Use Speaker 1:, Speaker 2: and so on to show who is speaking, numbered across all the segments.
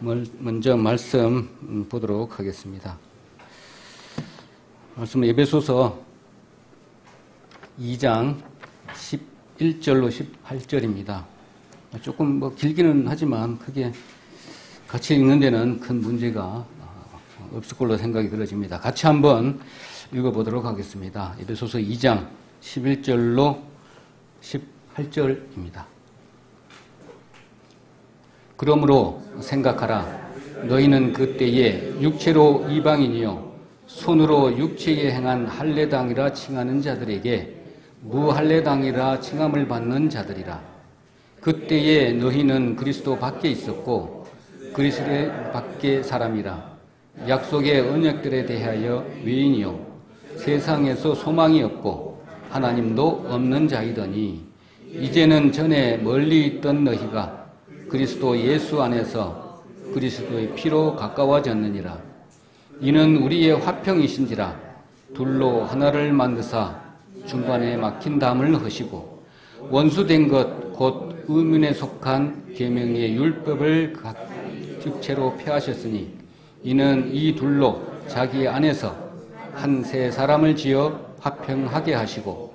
Speaker 1: 먼저 말씀 보도록 하겠습니다. 말씀은 에베소서 2장 11절로 18절입니다. 조금 길기는 하지만 크게 같이 읽는 데는 큰 문제가 없을 걸로 생각이 들어집니다. 같이 한번 읽어보도록 하겠습니다. 에베소서 2장 11절로 18절입니다. 그러므로 생각하라. 너희는 그때에 육체로 이방인이요 손으로 육체에 행한 할례당이라 칭하는 자들에게 무할례당이라 칭함을 받는 자들이라. 그때에 너희는 그리스도 밖에 있었고 그리스도 밖에 사람이라. 약속의 언약들에 대하여 외인이요 세상에서 소망이 없고 하나님도 없는 자이더니 이제는 전에 멀리 있던 너희가 그리스도 예수 안에서 그리스도의 피로 가까워졌느니라. 이는 우리의 화평이신지라. 둘로 하나를 만드사 중간에 막힌 담을 허시고 원수된 것 곧 의문에 속한 계명의 율법을 각 직체로 폐하셨으니 이는 이 둘로 자기 안에서 한 새 사람을 지어 화평하게 하시고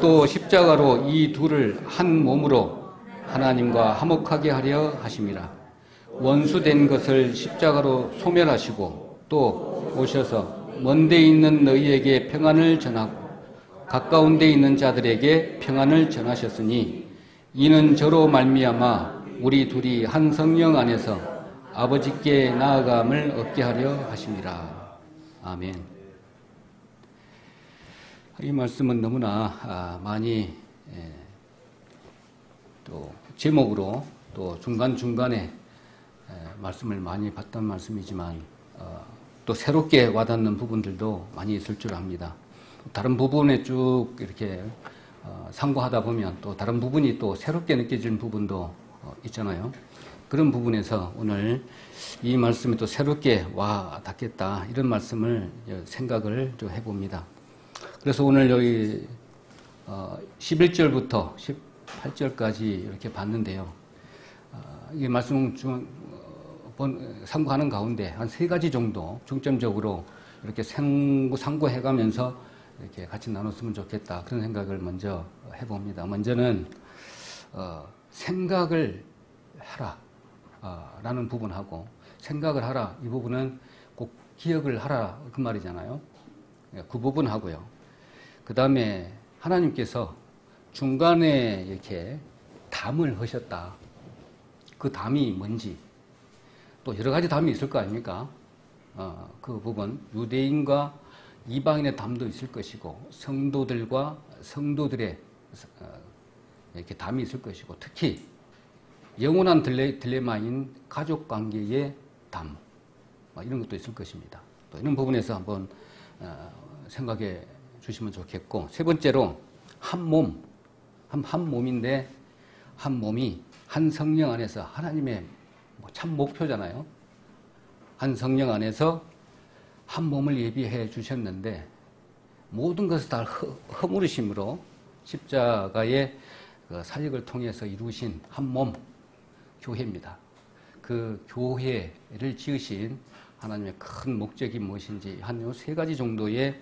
Speaker 1: 또 십자가로 이 둘을 한 몸으로 하나님과 화목하게 하려 하심이라. 원수된 것을 십자가로 소멸하시고 또 오셔서 먼 데 있는 너희에게 평안을 전하고 가까운 데 있는 자들에게 평안을 전하셨으니 이는 저로 말미암아 우리 둘이 한 성령 안에서 아버지께 나아감을 얻게 하려 하심이라. 아멘. 이 말씀은 너무나 많이 또 제목으로 또 중간중간에 말씀을 많이 봤던 말씀이지만 또 새롭게 와닿는 부분들도 많이 있을 줄 압니다. 다른 부분에 쭉 이렇게 상고하다 보면 또 다른 부분이 또 새롭게 느껴지는 부분도 있잖아요. 그런 부분에서 오늘 이 말씀이 또 새롭게 와 닿겠다 이런 말씀을 생각을 좀 해봅니다. 그래서 오늘 여기 11절부터 18절까지 이렇게 봤는데요. 이 말씀 중 상고하는 가운데 한 세 가지 정도 중점적으로 이렇게 상고해가면서 이렇게 같이 나눴으면 좋겠다 그런 생각을 먼저 해봅니다. 먼저는 생각을 하라 라는 부분하고 생각을 하라 이 부분은 꼭 기억을 하라 그 말이잖아요. 그 부분하고요. 그 다음에 하나님께서 중간에 이렇게 담을 하셨다. 그 담이 뭔지 또 여러 가지 담이 있을 거 아닙니까? 그 부분 유대인과 이방인의 담도 있을 것이고 성도들과 성도들의 이렇게 담이 있을 것이고 특히 영원한 딜레마인 가족관계의 담 이런 것도 있을 것입니다. 또 이런 부분에서 한번 생각해 주시면 좋겠고 세 번째로 한 몸인데 한 몸이 한 성령 안에서 하나님의 참 목표잖아요. 한 성령 안에서 한 몸을 예비해 주셨는데 모든 것을 다 허물으심으로 십자가의 사역을 통해서 이루신 한 몸 교회입니다. 그 교회를 지으신 하나님의 큰 목적이 무엇인지 한 세 가지 정도의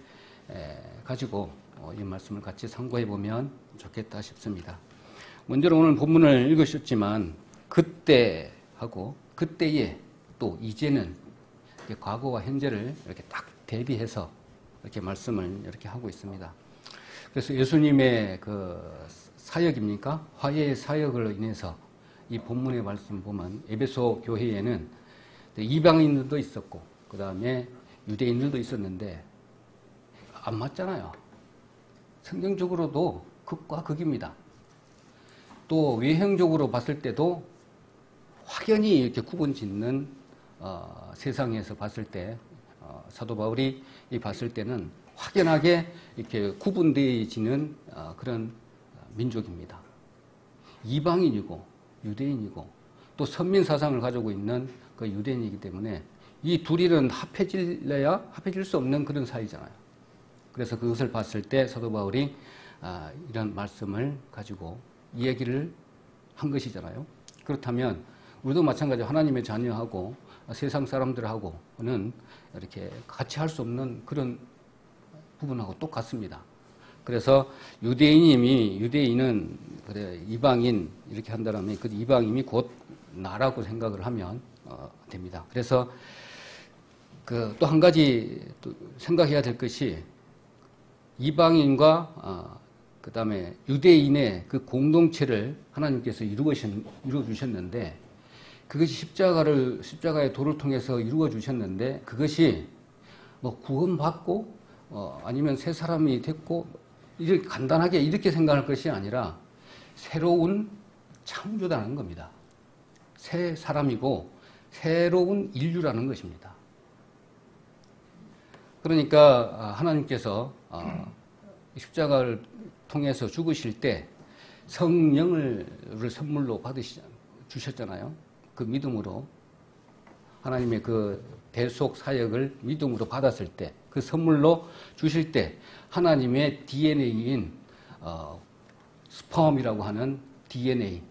Speaker 1: 가지고 이 말씀을 같이 상고해 보면 좋겠다 싶습니다. 먼저 오늘 본문을 읽으셨지만 그때 하고 그때에 또 이제는 과거와 현재를 이렇게 딱 대비해서 이렇게 말씀을 이렇게 하고 있습니다. 그래서 예수님의 그 사역입니까? 화해의 사역을 인해서 이 본문의 말씀 보면 에베소 교회에는 이방인들도 있었고 그 다음에 유대인들도 있었는데 안 맞잖아요. 성경적으로도 극과 극입니다. 또 외형적으로 봤을 때도 확연히 이렇게 구분 짓는 세상에서 봤을 때 사도 바울이 봤을 때는 확연하게 이렇게 구분되어지는 그런 민족입니다. 이방인이고 유대인이고 또 선민 사상을 가지고 있는 그 유대인이기 때문에 이 둘이는 합해질 수 없는 그런 사이잖아요. 그래서 그것을 봤을 때 사도 바울이 이런 말씀을 가지고 이야기를 한 것이잖아요. 그렇다면 우리도 마찬가지로 하나님의 자녀하고 세상 사람들하고는 이렇게 같이 할 수 없는 그런 부분하고 똑같습니다. 그래서 유대인은 그래 이방인 이렇게 한다면 그 이방인이 곧 나라고 생각을 하면 됩니다. 그래서 그 또 한 가지 또 생각해야 될 것이 이방인과 그 다음에 유대인의 그 공동체를 하나님께서 이루어 주셨는데 그것이 십자가의 도를 통해서 이루어 주셨는데 그것이 뭐 구원받고 아니면 새 사람이 됐고 이렇게 간단하게 이렇게 생각할 것이 아니라 새로운 창조라는 겁니다. 새 사람이고 새로운 인류라는 것입니다. 그러니까 하나님께서 십자가를 통해서 죽으실 때 성령을 선물로 주셨잖아요. 그 믿음으로 하나님의 그 대속 사역을 믿음으로 받았을 때 그 선물로 주실 때 하나님의 DNA인 스펌이라고 하는 DNA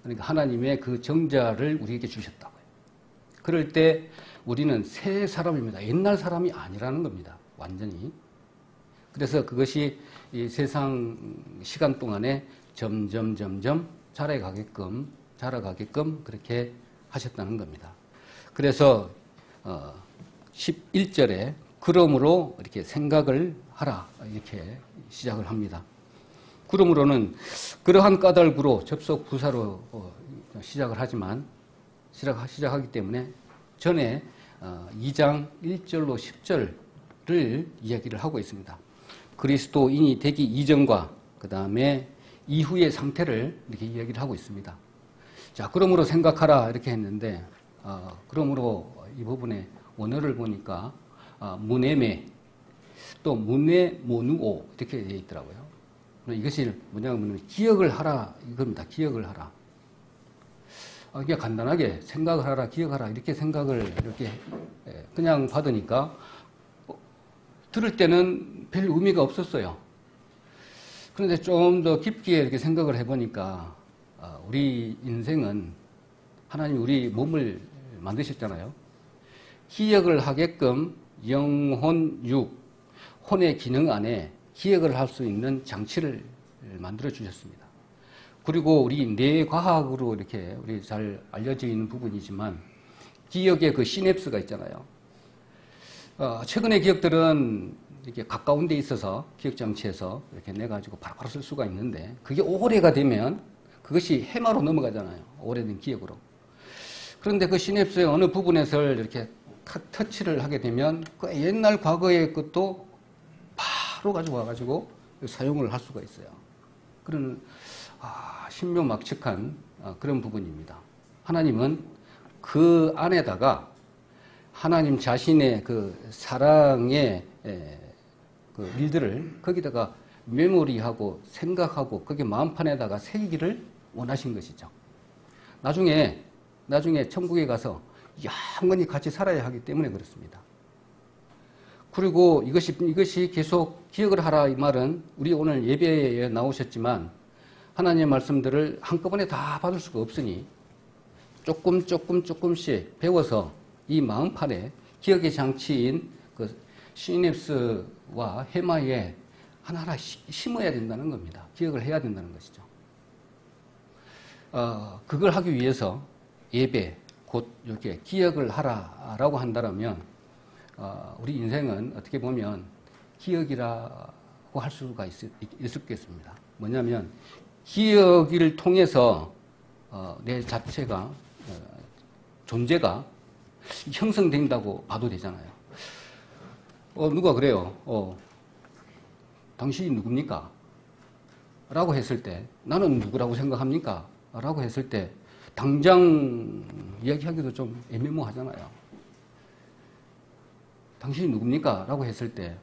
Speaker 1: 그러니까 하나님의 그 정자를 우리에게 주셨다고요. 그럴 때 우리는 새 사람입니다. 옛날 사람이 아니라는 겁니다. 완전히. 그래서 그것이 이 세상 시간 동안에 점점 자라가게끔 그렇게 하셨다는 겁니다. 그래서 11절에 그러므로 이렇게 생각을 하라 이렇게 시작을 합니다. 그러므로는 그러한 까닭으로 접속 부사로 시작을 하지만 시작하기 때문에 전에 2장 1절로 10절을 이야기를 하고 있습니다. 그리스도인이 되기 이전과 그 다음에 이후의 상태를 이렇게 이야기를 하고 있습니다. 자, 그러므로 생각하라 이렇게 했는데 그러므로 이 부분에 원어를 보니까 무네메 또 무네모누오 이렇게 되어 있더라고요. 이것이 뭐냐면 기억을 하라 이겁니다. 기억을 하라. 그냥 간단하게 생각을 하라, 기억하라 이렇게 생각을 이렇게 그냥 받으니까 들을 때는 별 의미가 없었어요. 그런데 좀 더 깊게 이렇게 생각을 해보니까 우리 인생은 하나님 우리 몸을 만드셨잖아요. 기억을 하게끔 영혼, 육, 혼의 기능 안에 기억을 할 수 있는 장치를 만들어 주셨습니다. 그리고 우리 뇌과학으로 이렇게 우리 잘 알려져 있는 부분이지만 기억의 그 시냅스가 있잖아요. 최근의 기억들은 이렇게 가까운 데 있어서 기억장치에서 이렇게 내가지고 바로바로 쓸 수가 있는데 그게 오래가 되면 그것이 해마로 넘어가잖아요. 오래된 기억으로. 그런데 그 시냅스의 어느 부분에서 이렇게 터치를 하게 되면 그 옛날 과거의 것도 바로 가지고 와가지고 사용을 할 수가 있어요. 그런 신묘막측한 그런 부분입니다. 하나님은 그 안에다가 하나님 자신의 그 사랑의 그 일들을 거기다가 메모리하고 생각하고 거기 마음판에다가 새기기를 원하신 것이죠. 나중에 천국에 가서 영원히 같이 살아야 하기 때문에 그렇습니다. 그리고 이것이 계속 기억을 하라 이 말은 우리 오늘 예배에 나오셨지만 하나님의 말씀들을 한꺼번에 다 받을 수가 없으니 조금씩 배워서 이 마음판에 기억의 장치인 그 시냅스와 해마에 하나하나 심어야 된다는 겁니다. 기억을 해야 된다는 것이죠. 그걸 하기 위해서 예배, 곧 이렇게 기억을 하라라고 한다면 우리 인생은 어떻게 보면 기억이라고 할 수가 있겠습니다. 뭐냐면 기억을 통해서 내 자체가 존재가 형성된다고 봐도 되잖아요. 누가 그래요. 당신이 누굽니까? 라고 했을 때 나는 누구라고 생각합니까? 라고 했을 때 당장 이야기하기도 좀 애매모호하잖아요. 당신이 누굽니까? 라고 했을 때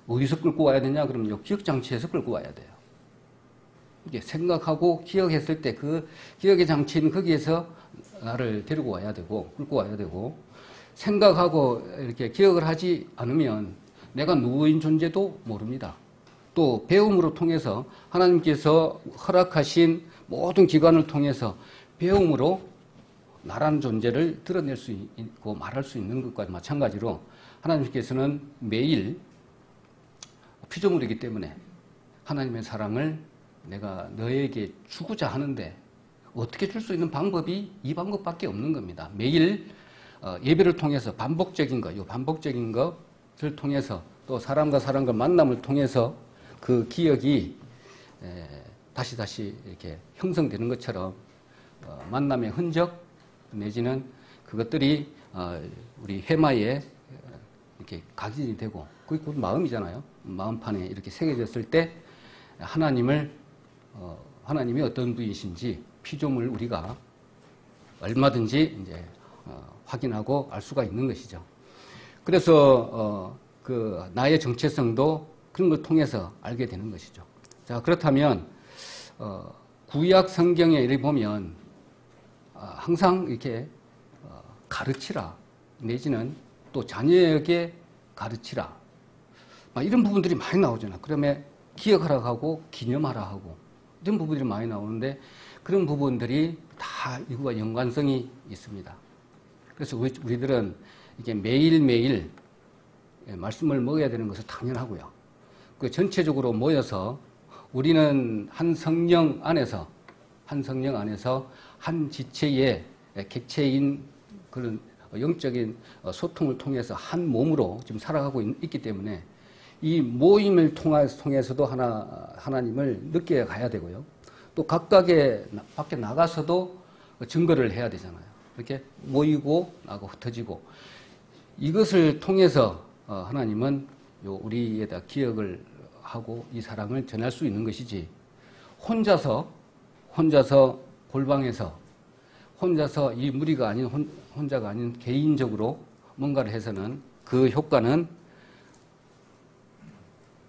Speaker 1: 어디서 끌고 와야 되냐? 그러면 기억장치에서 끌고 와야 돼요. 이게 생각하고 기억했을 때 그 기억의 장치는 거기에서 나를 데리고 와야 되고 끌고 와야 되고 생각하고 이렇게 기억을 하지 않으면 내가 누구인 존재도 모릅니다. 또 배움으로 통해서 하나님께서 허락하신 모든 기관을 통해서 배움으로 나라는 존재를 드러낼 수 있고 말할 수 있는 것과 마찬가지로 하나님께서는 매일 피조물이기 때문에 하나님의 사랑을 내가 너에게 주고자 하는데 어떻게 줄 수 있는 방법이 이 방법밖에 없는 겁니다. 매일 예배를 통해서 반복적인 것을 통해서 또 사람과 사람과 만남을 통해서 그 기억이 다시 이렇게 형성되는 것처럼 만남의 흔적 내지는 그것들이 우리 회마에 이렇게 각인이 되고 그게 곧 마음이잖아요. 마음판에 이렇게 새겨졌을 때 하나님이 어떤 분이신지 피조물 우리가 얼마든지 이제 확인하고 알 수가 있는 것이죠. 그래서 그 나의 정체성도 그런 걸 통해서 알게 되는 것이죠. 자, 그렇다면 구약 성경에 이렇게 보면 항상 이렇게 가르치라 내지는 또 자녀에게 가르치라 이런 부분들이 많이 나오잖아요. 그러면 기억하라 하고 기념하라 하고 이런 부분들이 많이 나오는데 그런 부분들이 다 이거와 연관성이 있습니다. 그래서 우리들은 이게 매일매일 말씀을 먹어야 되는 것은 당연하고요. 그 전체적으로 모여서 우리는 한 성령 안에서 한 지체의 객체인 그런 영적인 소통을 통해서 한 몸으로 지금 살아가고 있기 때문에 이 모임을 통해서도 하나님을 느껴가야 되고요. 또 각각의 밖에 나가서도 증거를 해야 되잖아요. 이렇게 모이고 나고 흩어지고 이것을 통해서 하나님은 우리에다 기억을 하고 이 사랑을 전할 수 있는 것이지 혼자서 골방에서 혼자서 이 무리가 아닌 혼자가 아닌 개인적으로 뭔가를 해서는 그 효과는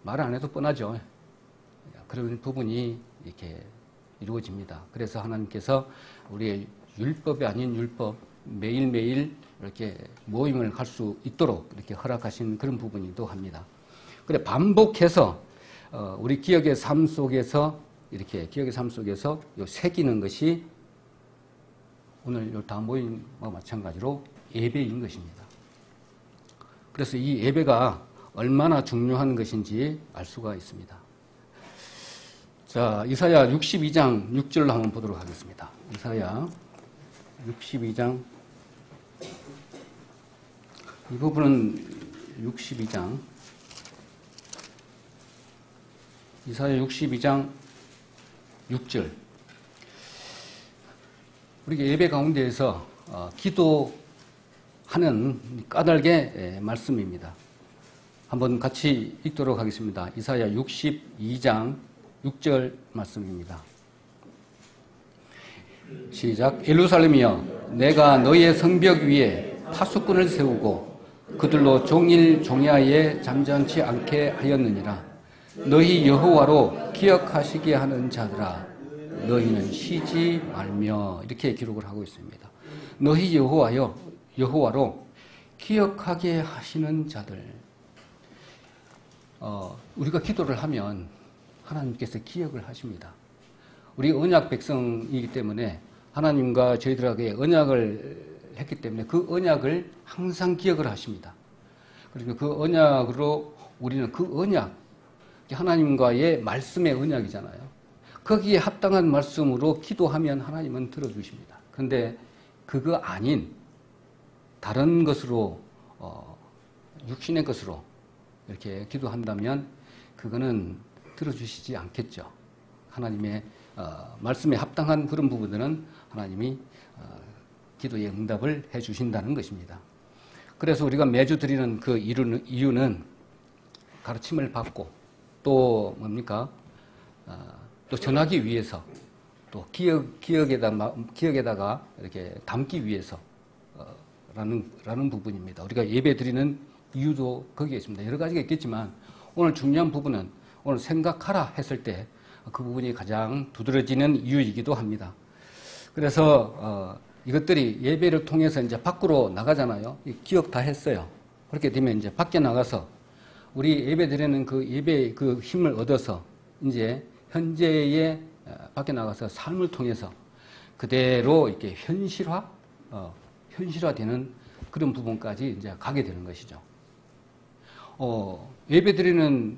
Speaker 1: 말 안 해도 뻔하죠. 그런 부분이 이렇게 이루어집니다. 그래서 하나님께서 우리의 율법이 아닌 율법 매일매일 이렇게 모임을 할 수 있도록 이렇게 허락하신 그런 부분이기도 합니다. 그래 반복해서 우리 기억의 삶 속에서 새기는 것이 오늘 요 다 모임과 마찬가지로 예배인 것입니다. 그래서 이 예배가 얼마나 중요한 것인지 알 수가 있습니다. 자, 이사야 62장 6절로 한번 보도록 하겠습니다. 이사야 62장 이 부분은 62장 이사야 62장 6절 우리가 예배 가운데에서 기도하는 까닭의 말씀입니다. 한번 같이 읽도록 하겠습니다. 이사야 62장 6절 말씀입니다. 시작. 예루살렘이여 내가 너희의 성벽 위에 파수꾼을 세우고 그들로 종일 종야에 잠잠치 않게 하였느니라. 너희 여호와로 기억하시게 하는 자들아 너희는 쉬지 말며 이렇게 기록을 하고 있습니다. 너희 여호와로 기억하게 하시는 자들 우리가 기도를 하면 하나님께서 기억을 하십니다. 우리 언약 백성이기 때문에 하나님과 저희들에게 언약을 했기 때문에 그 언약을 항상 기억을 하십니다. 그리고 그 언약으로 우리는 그 언약 하나님과의 말씀의 언약이잖아요. 거기에 합당한 말씀으로 기도하면 하나님은 들어주십니다. 그런데 그거 아닌 다른 것으로 육신의 것으로 이렇게 기도한다면 그거는 들어주시지 않겠죠. 하나님의 말씀에 합당한 그런 부분들은 하나님이 기도의 응답을 해주신다는 것입니다. 그래서 우리가 매주 드리는 그 이유는 가르침을 받고 또 뭡니까? 또 전하기 위해서 또 기억에다가 이렇게 담기 위해서 라는 부분입니다. 우리가 예배 드리는 이유도 거기에 있습니다. 여러 가지가 있겠지만 오늘 중요한 부분은 오늘 생각하라 했을 때 그 부분이 가장 두드러지는 이유이기도 합니다. 그래서 이것들이 예배를 통해서 이제 밖으로 나가잖아요. 기억 다 했어요. 그렇게 되면 이제 밖에 나가서 우리 예배 드리는 그 예배의 그 힘을 얻어서 이제 현재의 밖에 나가서 삶을 통해서 그대로 이렇게 현실화 현실화되는 그런 부분까지 이제 가게 되는 것이죠. 예배 드리는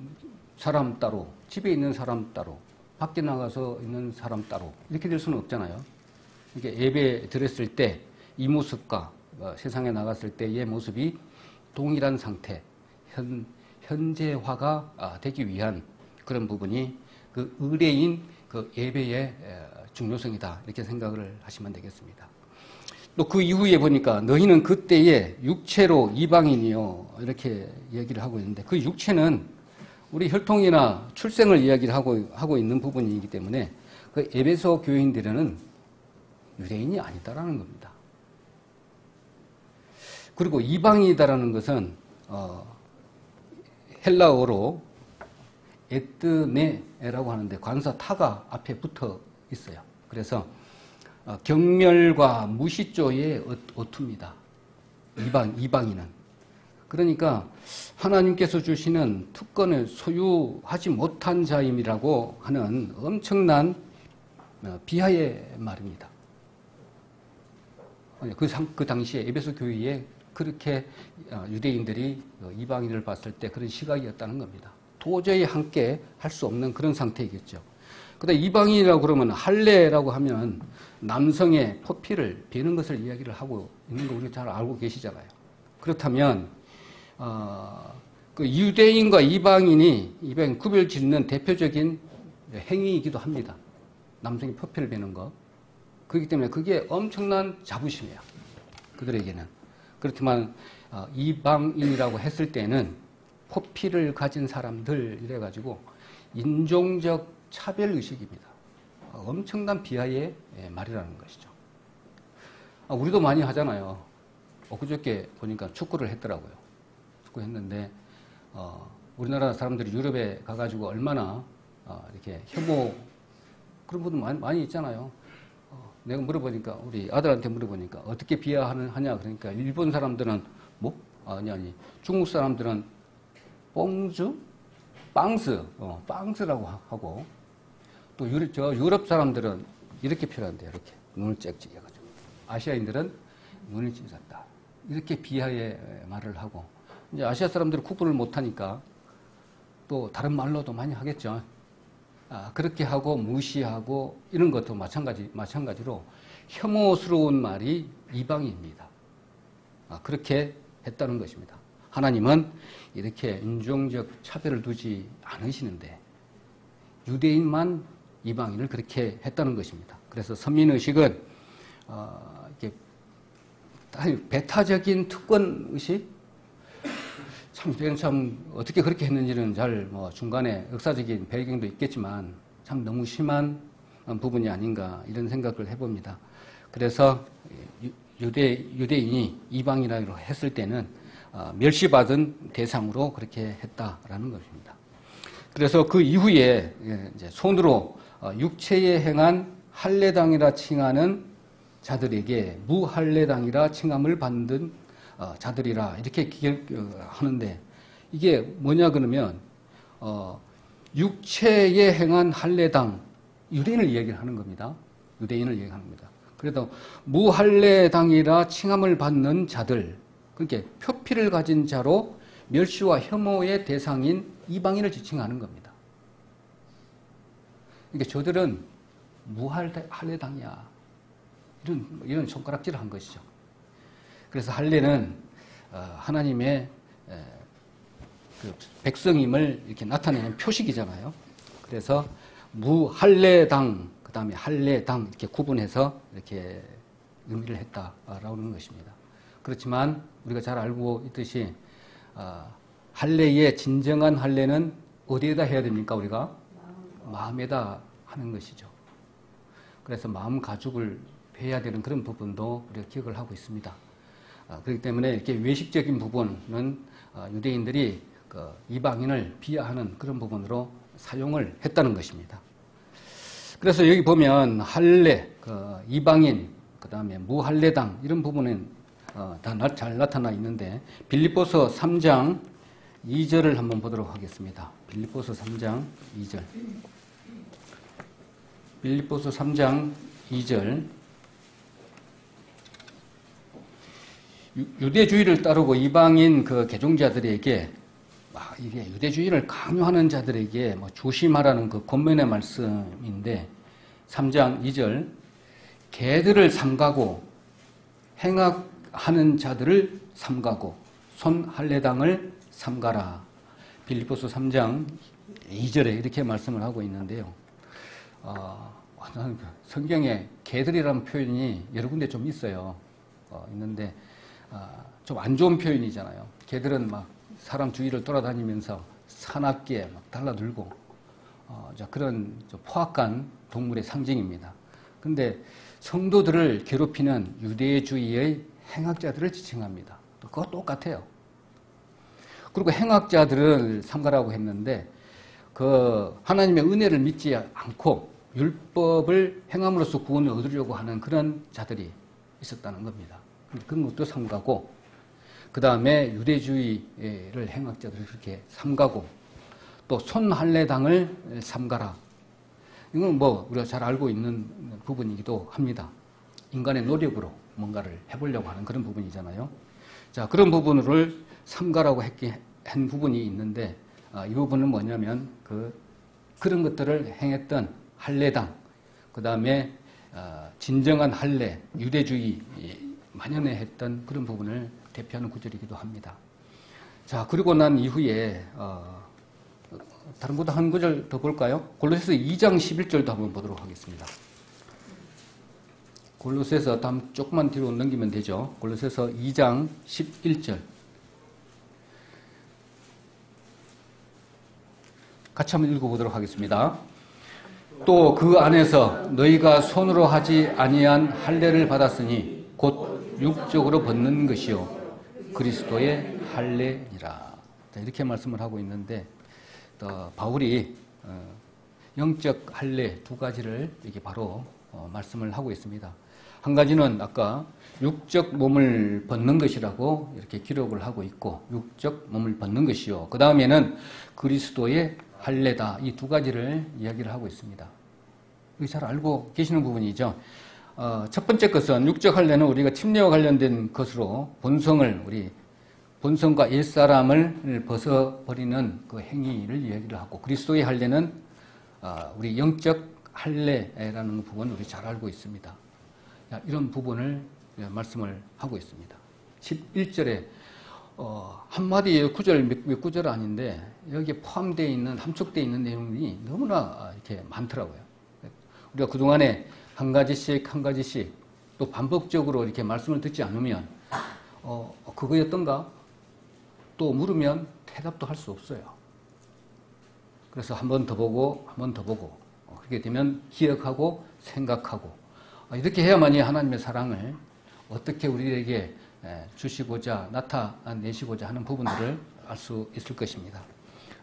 Speaker 1: 사람 따로, 집에 있는 사람 따로, 밖에 나가서 있는 사람 따로 이렇게 될 수는 없잖아요. 이게 예배 드렸을 때 이 모습과 세상에 나갔을 때의 모습이 동일한 상태, 현재화가 되기 위한 그런 부분이 그 의례인 그 예배의 중요성이다 이렇게 생각을 하시면 되겠습니다. 또 그 이후에 보니까 너희는 그때에 육체로 이방인이요 이렇게 얘기를 하고 있는데 그 육체는 우리 혈통이나 출생을 이야기를 하고 있는 부분이기 때문에 그 에베소 교인들은 유대인이 아니다라는 겁니다. 그리고 이방이다라는 것은 헬라어로 에뜨네라고 하는데 관사 타가 앞에 붙어 있어요. 그래서 경멸과 무시조의 어투입니다. 이방인은. 그러니까 하나님께서 주시는 특권을 소유하지 못한 자임이라고 하는 엄청난 비하의 말입니다. 그 당시에 에베소 교회에 그렇게 유대인들이 이방인을 봤을 때 그런 시각이었다는 겁니다. 도저히 함께 할 수 없는 그런 상태이겠죠. 그다음 이방인이라고 그러면 할례라고 하면 남성의 포피를 베는 것을 이야기를 하고 있는 거 우리가 잘 알고 계시잖아요. 그렇다면 그 유대인과 이방인 구별 짓는 대표적인 행위이기도 합니다. 남성이 포피를 베는 거. 그렇기 때문에 그게 엄청난 자부심이에요. 그들에게는. 그렇지만 이방인이라고 했을 때는 포피를 가진 사람들 이래가지고 인종적 차별의식입니다. 엄청난 비하의 말이라는 것이죠. 우리도 많이 하잖아요. 엊그저께 보니까 축구를 했더라고요. 축구했는데 우리나라 사람들이 유럽에 가가지고 얼마나 이렇게 혐오 그런 분들 많이 있잖아요. 내가 물어보니까 우리 아들한테 물어보니까 어떻게 비하하냐 그러니까 일본 사람들은 아니 중국 사람들은 빵스라고 하고 또 유럽 사람들은 이렇게 표현한대요. 이렇게 눈을 짹짹해가지고 아시아인들은 눈을 찢었다 이렇게 비하의 말을 하고 이제 아시아 사람들은 구분을 못하니까 또 다른 말로도 많이 하겠죠. 그렇게 하고 무시하고 이런 것도 마찬가지로 혐오스러운 말이 이방입니다. 그렇게 했다는 것입니다. 하나님은 이렇게 인종적 차별을 두지 않으시는데 유대인만 이방인을 그렇게 했다는 것입니다. 그래서 선민의식은 이렇게 배타적인 특권의식 참 어떻게 그렇게 했는지는 잘 중간에 역사적인 배경도 있겠지만 참 너무 심한 부분이 아닌가 이런 생각을 해봅니다. 그래서 유대인이 이방이라고 했을 때는 멸시받은 대상으로 그렇게 했다라는 것입니다. 그래서 그 이후에 이제 손으로 육체에 행한 할례당이라 칭하는 자들에게 무할례당이라 칭함을 받는 자들이라 이렇게 하는데 이게 뭐냐 그러면 육체에 행한 할례당 유대인을 이야기를 하는 겁니다. 유대인을 얘기하는 겁니다. 그래도 무할례당이라 칭함을 받는 자들 그렇게 표피를 가진 자로 멸시와 혐오의 대상인 이방인을 지칭하는 겁니다. 그러니까 저들은 무할례당이야 이런 손가락질을 한 것이죠. 그래서 할례는 하나님의 그 백성임을 이렇게 나타내는 표식이잖아요. 그래서 무할례당, 그 다음에 할례당 이렇게 구분해서 이렇게 의미를 했다라는 것입니다. 그렇지만 우리가 잘 알고 있듯이 할례의 진정한 할례는 어디에다 해야 됩니까? 우리가 마음에다 하는 것이죠. 그래서 마음 가죽을 해야 되는 그런 부분도 우리가 기억을 하고 있습니다. 그렇기 때문에 이렇게 외식적인 부분은 유대인들이 그 이방인을 비하하는 그런 부분으로 사용을 했다는 것입니다. 그래서 여기 보면 할례, 이방인, 그 다음에 무할례당 이런 부분은 다 잘 나타나 있는데 빌립보서 3장 2절을 한번 보도록 하겠습니다. 빌립보서 3장 2절. 빌립보서 3장 2절. 유대주의를 따르고 이방인 그 개종자들에게 이게 유대주의를 강요하는 자들에게 조심하라는 그 권면의 말씀인데 3장 2절 개들을 삼가고 행악하는 자들을 삼가고 손 할례당을 삼가라. 빌립보서 3장 2절에 이렇게 말씀을 하고 있는데요. 성경에 개들이라는 표현이 여러 군데 좀 있어요. 있는데 좀 안 좋은 표현이잖아요. 개들은 막 사람 주위를 돌아다니면서 사납게 막 달라들고 그런 포악한 동물의 상징입니다. 근데 성도들을 괴롭히는 유대주의의 행악자들을 지칭합니다. 그거 똑같아요. 그리고 행악자들을 삼가라고 했는데 그 하나님의 은혜를 믿지 않고 율법을 행함으로써 구원을 얻으려고 하는 그런 자들이 있었다는 겁니다. 그런 것도 삼가고 그 다음에 유대주의를 행악자들을 그렇게 삼가고 또 손할례당을 삼가라. 이건 우리가 잘 알고 있는 부분이기도 합니다. 인간의 노력으로 뭔가를 해보려고 하는 그런 부분이잖아요. 자, 그런 부분을 삼가라고 한 부분이 있는데 이 부분은 뭐냐면 그런 것들을 행했던 할례당, 그 다음에 진정한 할례, 유대주의 만연해 했던 그런 부분을 대표하는 구절이기도 합니다. 자, 그리고 난 이후에 다른 것도 한 구절 더 볼까요? 골로새서 2장 11절도 한번 보도록 하겠습니다. 골로새서 다음 조금만 뒤로 넘기면 되죠. 골로새서 2장 11절. 같이 한번 읽어보도록 하겠습니다. 또 그 안에서 너희가 손으로 하지 아니한 할례를 받았으니 곧 육적으로 벗는 것이요 그리스도의 할례니라. 이렇게 말씀을 하고 있는데 바울이 영적 할례 두 가지를 이렇게 바로 말씀을 하고 있습니다. 한 가지는 아까 육적 몸을 벗는 것이라고 이렇게 기록을 하고 있고 육적 몸을 벗는 것이요. 그 다음에는 그리스도의 할례다. 이 두 가지를 이야기를 하고 있습니다. 이거 잘 알고 계시는 부분이죠. 첫 번째 것은 육적 할례는 우리가 침례와 관련된 것으로 본성과 옛사람을 벗어버리는 그 행위를 이야기를 하고 그리스도의 할례는 우리 영적 할례라는 부분을 우리 잘 알고 있습니다. 이런 부분을 말씀을 하고 있습니다. 11절에 한마디 구절 몇 구절 아닌데 여기에 포함되어 있는 함축되어 있는 내용이 너무나 이렇게 많더라고요. 우리가 그동안에 한 가지씩 또 반복적으로 이렇게 말씀을 듣지 않으면 그거였던가? 또 물으면 대답도 할 수 없어요. 그래서 한 번 더 보고 그렇게 되면 기억하고 생각하고 이렇게 해야만이 하나님의 사랑을 어떻게 우리에게 주시고자 나타내시고자 하는 부분들을 알 수 있을 것입니다.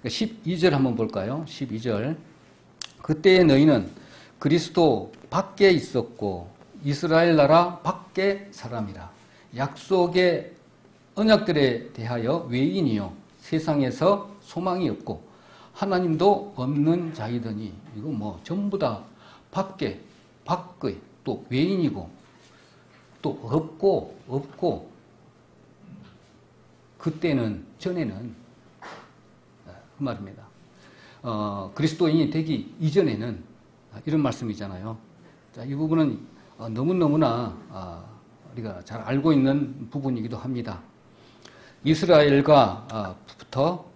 Speaker 1: 12절 한번 볼까요? 12절. 그때의 너희는 그리스도 밖에 있었고 이스라엘 나라 밖에 사람이라. 약속의 언약들에 대하여 외인이요 세상에서 소망이 없고 하나님도 없는 자이더니 이거 전부 다 밖의 또 외인이고 또 없고 그때는 전에는 그 말입니다. 그리스도인이 되기 이전에는 이런 말씀이잖아요. 자, 이 부분은 너무너무나 우리가 잘 알고 있는 부분이기도 합니다. 이스라엘과부터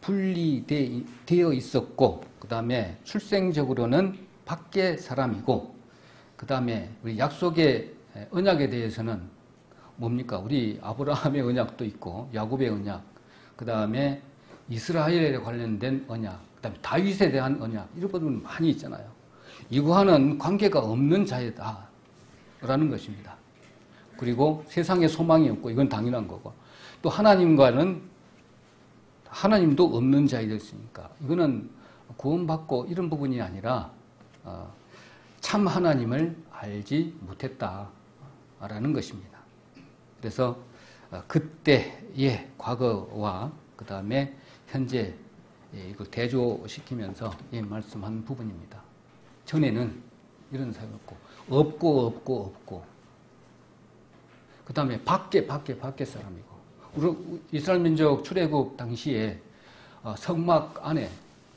Speaker 1: 분리되어 있었고 그 다음에 출생적으로는 밖의 사람이고 그 다음에 우리 약속의 언약에 대해서는 뭡니까? 우리 아브라함의 언약도 있고 야곱의 언약, 그 다음에 이스라엘에 관련된 언약, 그 다음에 다윗에 대한 언약 이런 부분 많이 있잖아요. 이거와는 관계가 없는 자이다 라는 것입니다. 그리고 세상에 소망이 없고 이건 당연한 거고 또 하나님도 없는 자이었으니까 이거는 구원받고 이런 부분이 아니라 참 하나님을 알지 못했다라는 것입니다. 그래서 그때의 과거와 그 다음에 현재 이걸 대조시키면서 말씀한 부분입니다. 전에는 이런 사람이 없고 그 다음에 밖에 사람이고 이스라엘 민족 출애굽 당시에 성막 안에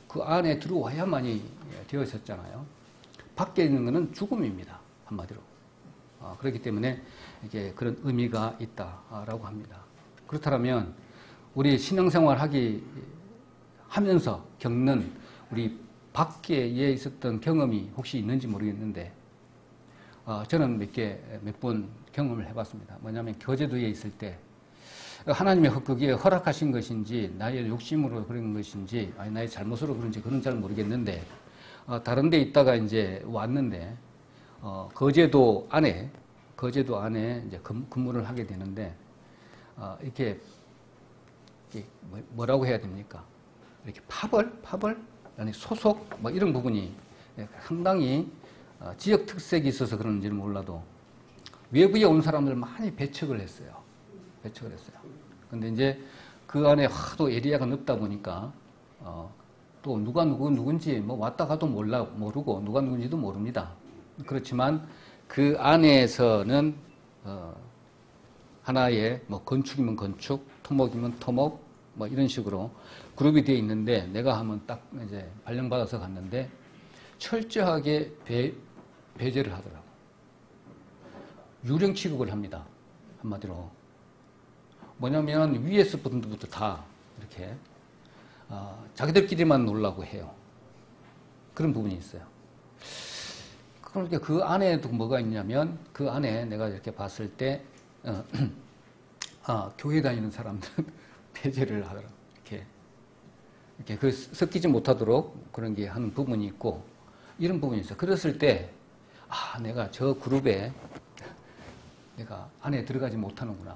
Speaker 1: 그 안에 들어와야만이 되었었잖아요. 밖에 있는 것은 죽음입니다. 한마디로. 그렇기 때문에 이게 그런 의미가 있다라고 합니다. 그렇다면 우리 신앙생활 하면서 겪는 우리 밖에 있었던 경험이 혹시 있는지 모르겠는데 저는 몇 번 경험을 해봤습니다. 뭐냐면 거제도에 있을 때 하나님의 그게 허락하신 것인지 나의 욕심으로 그런 것인지 아니 나의 잘못으로 그런지 그건 잘 모르겠는데 다른 데 있다가 이제 왔는데 거제도 안에 이제 근무를 하게 되는데 이렇게 뭐라고 해야 됩니까? 이렇게 파벌 아니 소속 뭐 이런 부분이 상당히 지역 특색이 있어서 그런지는 몰라도 외부에 온 사람들 많이 배척을 했어요. 근데 이제 그 안에 하도 에리아가 넓다 보니까 또 누가 누군지 뭐 왔다 가도 모르고 누가 누군지도 모릅니다. 그렇지만 그 안에서는 하나의 뭐 건축이면 건축, 토목이면 토목 뭐 이런 식으로 그룹이 되어 있는데 내가 한번 딱 이제 발령받아서 갔는데 철저하게 배제를 하더라고. 유령 취급을 합니다. 한마디로. 뭐냐면 위에서 분들부터 다 이렇게 자기들끼리만 놀라고 해요. 그런 부분이 있어요. 그러니까 그 안에도 뭐가 있냐면 그 안에 내가 이렇게 봤을 때 교회 다니는 사람들은 배제를 하더라고. 이렇게 그 섞이지 못하도록 그런 게 하는 부분이 있고 이런 부분이 있어요. 그랬을 때 내가 저 그룹에 내가 안에 들어가지 못하는구나.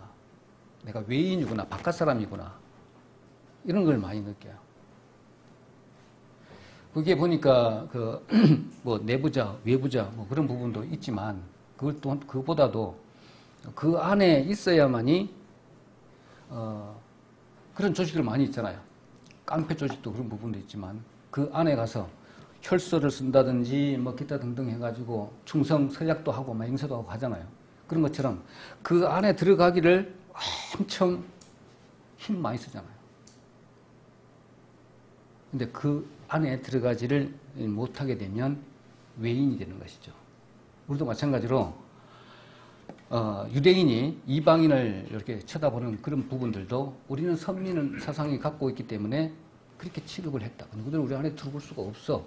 Speaker 1: 내가 외인이구나. 바깥 사람이구나. 이런 걸 많이 느껴요. 그게 보니까 뭐 내부자, 외부자 뭐 그런 부분도 있지만 그보다도 그 안에 있어야만이 그런 조직들 많이 있잖아요. 깡패 조직도 그런 부분도 있지만 그 안에 가서 혈서를 쓴다든지 뭐 기타 등등 해가지고 충성 서약도 하고 막 맹세도 하고 하잖아요. 그런 것처럼 그 안에 들어가기를 엄청 힘 많이 쓰잖아요. 근데 그 안에 들어가지를 못하게 되면 외인이 되는 것이죠. 우리도 마찬가지로 유대인이 이방인을 이렇게 쳐다보는 그런 부분들도 우리는 선민은 사상이 갖고 있기 때문에 그렇게 취급을 했다. 누구들 우리 안에 들어볼 수가 없어.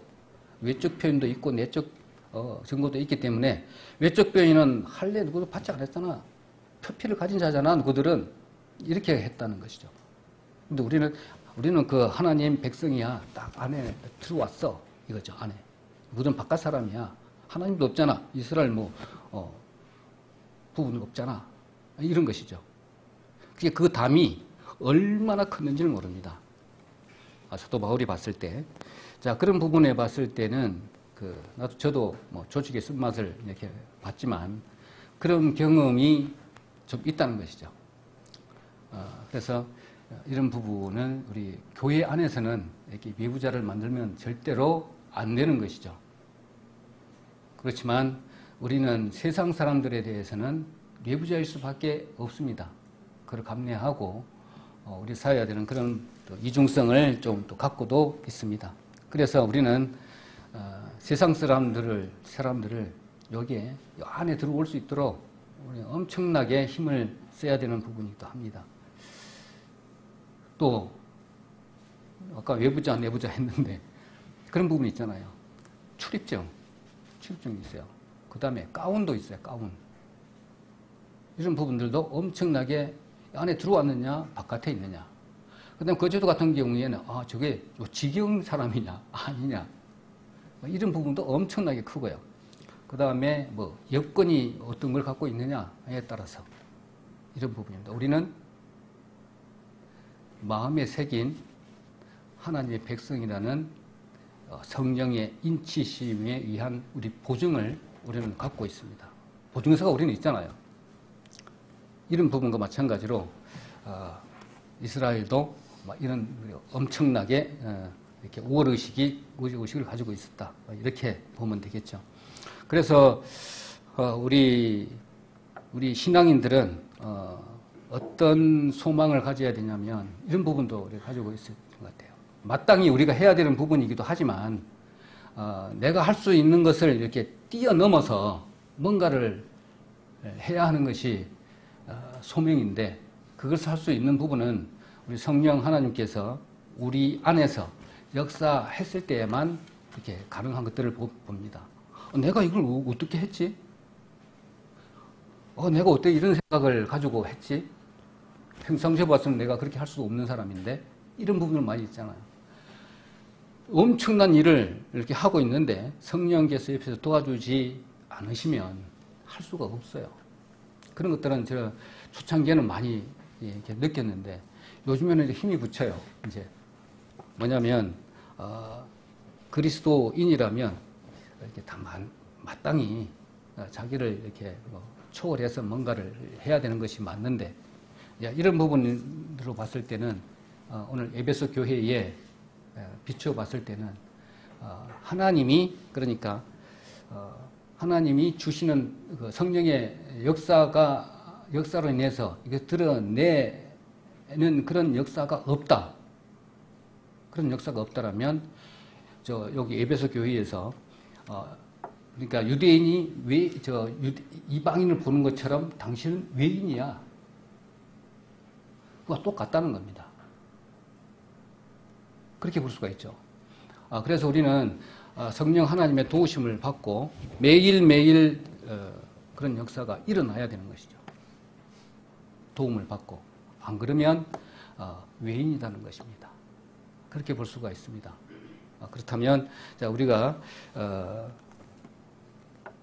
Speaker 1: 외적 표현도 있고 내적 증거도 있기 때문에 외적 표현은 할례 누구도 받지 않았잖아. 표피를 가진 자잖아. 누구들은 이렇게 했다는 것이죠. 근데 우리는 그 하나님 백성이야. 딱 안에 들어왔어. 이거죠. 안에. 누구든 바깥 사람이야. 하나님도 없잖아. 이스라엘 부분은 없잖아. 이런 것이죠. 그게 그 담이 얼마나 컸는지는 모릅니다. 사도 바울이 봤을 때. 자, 그런 부분에 봤을 때는 저도 뭐 조직의 쓴맛을 이렇게 봤지만 그런 경험이 좀 있다는 것이죠. 그래서 이런 부분은 우리 교회 안에서는 이렇게 외부자를 만들면 절대로 안 되는 것이죠. 그렇지만 우리는 세상 사람들에 대해서는 외부자일 수밖에 없습니다. 그걸 감내하고 우리 사회가 되는 그런 이중성을 좀 또 갖고도 있습니다. 그래서 우리는 세상 사람들을 여기에 안에 들어올 수 있도록 우리 엄청나게 힘을 써야 되는 부분이기도 합니다. 또 아까 외부자 내부자 했는데 그런 부분이 있잖아요. 출입증이 있어요. 그 다음에 가운도 있어요. 가운. 이런 부분들도 엄청나게 안에 들어왔느냐 바깥에 있느냐. 그 다음에 거제도 같은 경우에는 저게 지경 사람이냐 아니냐 이런 부분도 엄청나게 크고요. 그 다음에 뭐 여건이 어떤 걸 갖고 있느냐에 따라서 이런 부분입니다. 우리는 마음에 새긴 하나님의 백성이라는 성령의 인치심에 의한 우리 보증을 우리는 갖고 있습니다. 보증서가 우리는 있잖아요. 이런 부분과 마찬가지로 이스라엘도 이런 엄청나게 이렇게 우월의식을 가지고 있었다. 이렇게 보면 되겠죠. 그래서 우리 신앙인들은 어떤 소망을 가져야 되냐면 이런 부분도 우리가 가지고 있을 것 같아요. 마땅히 우리가 해야 되는 부분이기도 하지만 내가 할 수 있는 것을 이렇게 뛰어넘어서 뭔가를 해야 하는 것이 소명인데 그것을 할 수 있는 부분은 우리 성령 하나님께서 우리 안에서 역사했을 때에만 이렇게 가능한 것들을 봅니다. 내가 이걸 어떻게 했지? 내가 어떻게 이런 생각을 가지고 했지? 평상시에 봤으면 내가 그렇게 할 수 없는 사람인데 이런 부분은 많이 있잖아요. 엄청난 일을 이렇게 하고 있는데 성령께서 옆에서 도와주지 않으시면 할 수가 없어요. 그런 것들은 제가 초창기에는 많이 이렇게 느꼈는데 요즘에는 이제 힘이 붙여요. 이제 뭐냐면 그리스도인이라면 이렇게 다 마땅히 자기를 이렇게 초월해서 뭔가를 해야 되는 것이 맞는데 이런 부분으로 봤을 때는 오늘 에베소 교회에 비추어 봤을 때는 하나님이 그러니까 하나님이 주시는 그 성령의 역사로 인해서 이게 드러내는 그런 역사가 없다. 그런 역사가 없다라면 여기 에베소 교회에서 그러니까 유대인이 이방인을 보는 것처럼 당신은 외인이야. 그와 똑같다는 겁니다. 그렇게 볼 수가 있죠. 그래서 우리는 성령 하나님의 도우심을 받고 매일매일 그런 역사가 일어나야 되는 것이죠. 도움을 받고 안 그러면 외인이라는 것입니다. 그렇게 볼 수가 있습니다. 그렇다면 우리가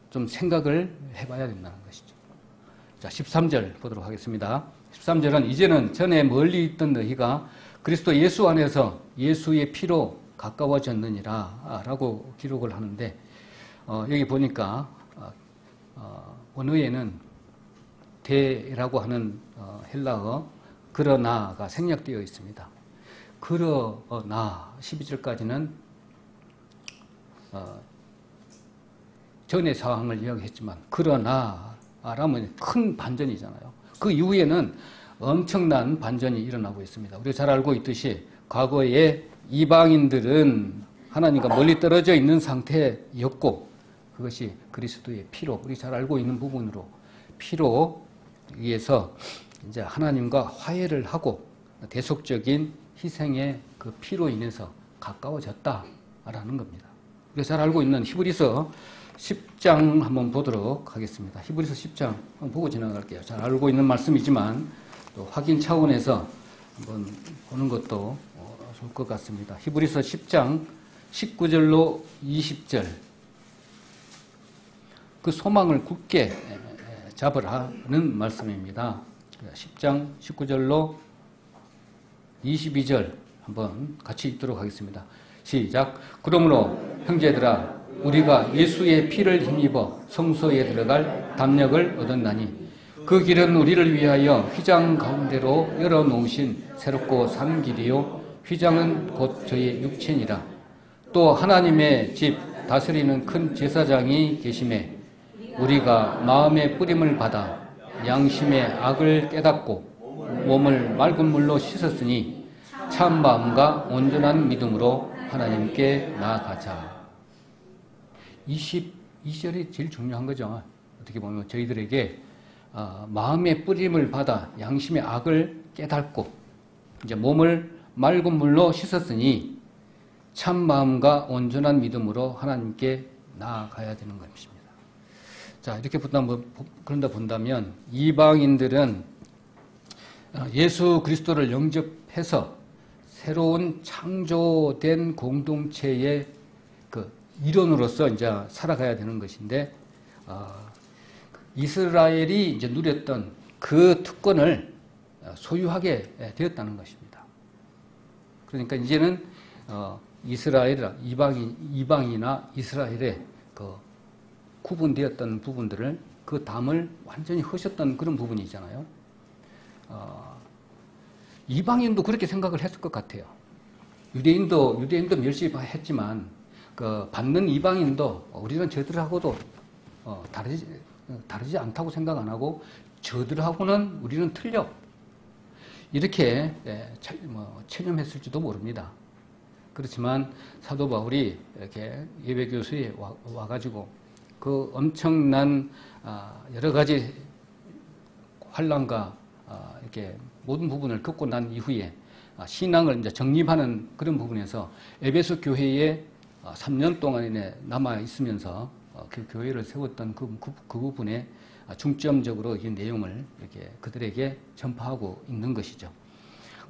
Speaker 1: 좀 생각을 해봐야 된다는 것이죠. 13절 보도록 하겠습니다. 13절은 이제는 전에 멀리 있던 너희가 그리스도 예수 안에서 예수의 피로 가까워졌느니라 라고 기록을 하는데 여기 보니까 원어에는 대라고 하는 헬라어 그러나가 생략되어 있습니다. 그러나 12절까지는 전의 상황을 이야기했지만 그러나라면 큰 반전이잖아요. 그 이후에는 엄청난 반전이 일어나고 있습니다. 우리가 잘 알고 있듯이 과거에 이방인들은 하나님과 멀리 떨어져 있는 상태였고 그것이 그리스도의 피로 우리 잘 알고 있는 부분으로 피로 의해서 이제 하나님과 화해를 하고 대속적인 희생의 그 피로 인해서 가까워졌다라는 겁니다. 우리가 잘 알고 있는 히브리서 10장 한번 보도록 하겠습니다. 히브리서 10장 한번 보고 지나갈게요. 잘 알고 있는 말씀이지만 또 확인 차원에서 한번 보는 것도 좋을 것 같습니다. 히브리서 10장 19절로 20절 그 소망을 굳게 잡으라는 말씀입니다. 10장 19절로 22절 한번 같이 읽도록 하겠습니다. 시작. 그러므로 형제들아 우리가 예수의 피를 힘입어 성소에 들어갈 담력을 얻었나니 그 길은 우리를 위하여 휘장 가운데로 열어놓으신 새롭고 산 길이요 휘장은 곧 저의 육체니라. 또 하나님의 집 다스리는 큰 제사장이 계심에 우리가 마음의 뿌림을 받아 양심의 악을 깨닫고 몸을 맑은 물로 씻었으니 참 마음과 온전한 믿음으로 하나님께 나아가자. 22절이 제일 중요한 거죠. 어떻게 보면 저희들에게 마음의 뿌림을 받아 양심의 악을 깨닫고 이제 몸을 맑은 물로 씻었으니 참 마음과 온전한 믿음으로 하나님께 나아가야 되는 것입니다. 자, 이렇게 그런다 본다면 이방인들은 예수 그리스도를 영접해서 새로운 창조된 공동체의 그 일원으로서 이제 살아가야 되는 것인데 이스라엘이 이제 누렸던 그 특권을 소유하게 되었다는 것입니다. 그러니까 이제는 이방이나 이스라엘의 그 구분되었던 부분들을 그 담을 완전히 허셨던 그런 부분이 있잖아요. 이방인도 그렇게 생각을 했을 것 같아요. 유대인도 멸시했지만 그 받는 이방인도 우리는 저들하고도 다르지 않다고 생각 안 하고 저들하고는 우리는 틀려. 이렇게 체념했을지도 모릅니다. 그렇지만 사도 바울이 이렇게 예배교수에 와가지고 그 엄청난 여러 가지 환난과 이렇게 모든 부분을 겪고 난 이후에 신앙을 이제 정립하는 그런 부분에서 에베소 교회에 3년 동안에 남아 있으면서 그 교회를 세웠던 그 부분에 중점적으로 이 내용을 이렇게 그들에게 전파하고 있는 것이죠.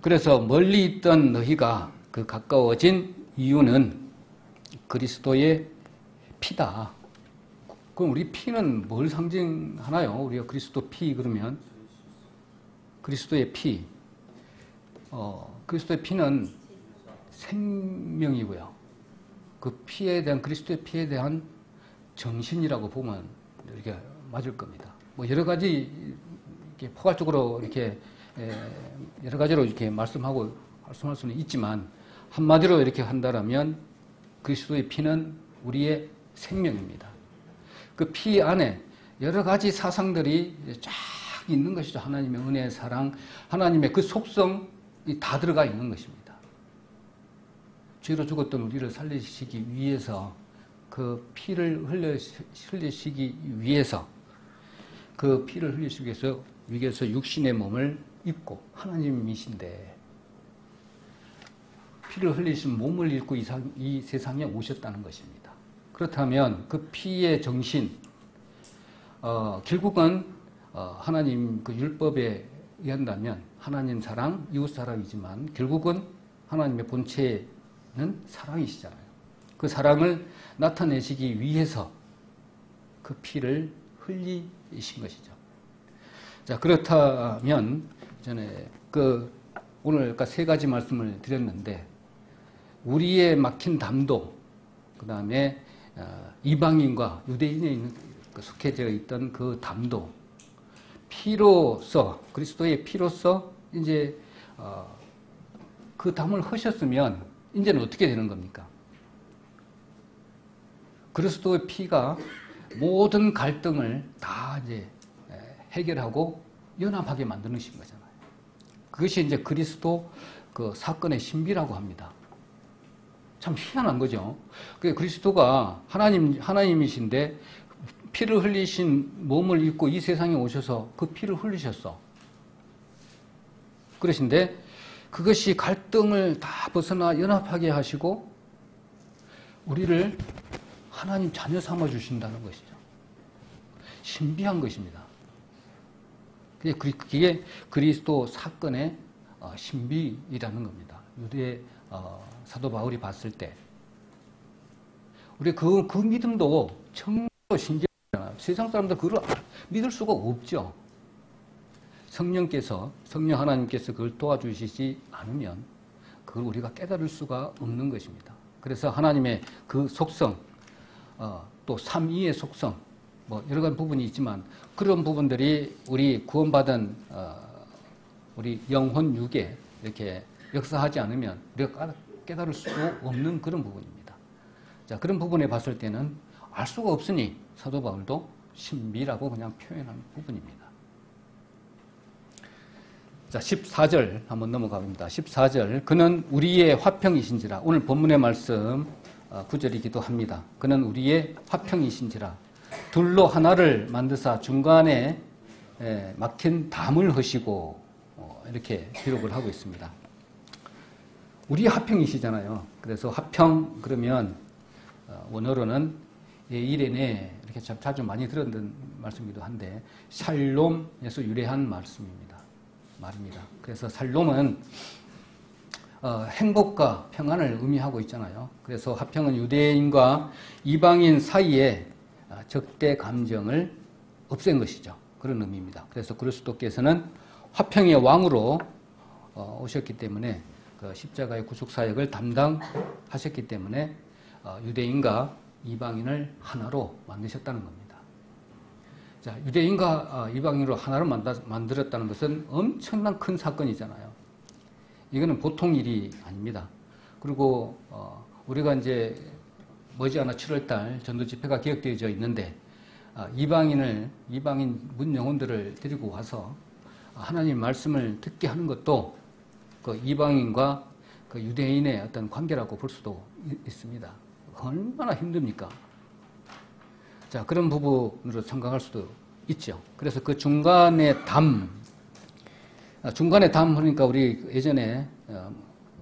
Speaker 1: 그래서 멀리 있던 너희가 그 가까워진 이유는 그리스도의 피다. 그럼 우리 피는 뭘 상징하나요? 우리가 그리스도 피 그러면 그리스도의 피. 그리스도의 피는 생명이고요. 그 피에 대한 그리스도의 피에 대한 정신이라고 보면 이렇게 맞을 겁니다. 뭐 여러 가지 이렇게 포괄적으로 이렇게 여러 가지로 이렇게 말씀할 수는 있지만 한마디로 이렇게 한다라면 그리스도의 피는 우리의 생명입니다. 그 피 안에 여러 가지 사상들이 쫙 있는 것이죠. 하나님의 은혜, 사랑, 하나님의 그 속성이 다 들어가 있는 것입니다. 죄로 죽었던 우리를 살리시기 위해서 그 피를 흘리시기 위해서 그 피를 흘리시기 위해서 육신의 몸을 입고 하나님이신데 피를 흘리신 몸을 입고 이 세상에 오셨다는 것입니다. 그렇다면 그 피의 정신 결국은 하나님 그 율법에 의한다면 하나님 사랑, 이웃 사랑이지만 결국은 하나님의 본체는 사랑이시잖아요. 그 사랑을 나타내시기 위해서 그 피를 흘리신 것이죠. 자, 그렇다면 전에 오늘 세 가지 말씀을 드렸는데 우리의 막힌 담도, 그 다음에 이방인과 유대인에 속해져 있던 그 담도, 피로서 그리스도의 피로서 이제 그 담을 허셨으면 이제는 어떻게 되는 겁니까? 그리스도의 피가 모든 갈등을 다 이제 해결하고 연합하게 만드신 거잖아요. 그것이 이제 그리스도 그 사건의 신비라고 합니다. 참 희한한 거죠. 그리스도가 하나님이신데 피를 흘리신 몸을 입고 이 세상에 오셔서 그 피를 흘리셨어. 그러신데 그것이 갈등을 다 벗어나 연합하게 하시고 우리를 하나님 자녀 삼아 주신다는 것이죠. 신비한 것입니다. 그게 그리스도 사건의 신비이라는 겁니다. 유대 사도 바울이 봤을 때 우리 그 믿음도 정말로 신기하잖아요. 세상 사람들 그걸 믿을 수가 없죠. 성령 하나님께서 그걸 도와주시지 않으면 그걸 우리가 깨달을 수가 없는 것입니다. 그래서 하나님의 그 속성, 또 삼위의 속성, 뭐 여러 가지 부분이 있지만 그런 부분들이 우리 구원받은 우리 영혼 육에 이렇게 역사하지 않으면 우리가 깨달을 수 없는 그런 부분입니다. 자, 그런 부분에 봤을 때는 알 수가 없으니 사도 바울도 신비라고 그냥 표현하는 부분입니다. 자, 14절 한번 넘어가 봅니다. 14절. 그는 우리의 화평이신지라. 오늘 본문의 말씀 9절이기도 합니다. 그는 우리의 화평이신지라. 둘로 하나를 만드사 중간에 막힌 담을 허시고 이렇게 기록을 하고 있습니다. 우리 화평이시잖아요. 그래서 화평 그러면 원어로는 이레네 이렇게 자주 많이 들었던 말씀이기도 한데 샬롬에서 유래한 말입니다. 그래서 샬롬은 행복과 평안을 의미하고 있잖아요. 그래서 화평은 유대인과 이방인 사이에 적대 감정을 없앤 것이죠. 그런 의미입니다. 그래서 그리스도께서는 화평의 왕으로 오셨기 때문에 그 십자가의 구속 사역을 담당하셨기 때문에 유대인과 이방인을 하나로 만드셨다는 겁니다. 자, 유대인과 이방인으로 하나로 만들었다는 것은 엄청난 큰 사건이잖아요. 이거는 보통 일이 아닙니다. 그리고 우리가 이제 머지않아 7월달 전도 집회가 기획되어져 있는데 이방인 문 영혼들을 데리고 와서 하나님 말씀을 듣게 하는 것도 그 이방인과 그 유대인의 어떤 관계라고 볼 수도 있습니다. 얼마나 힘듭니까? 자, 그런 부분으로 생각할 수도 있죠. 그래서 그 중간에 담 하니까 우리 예전에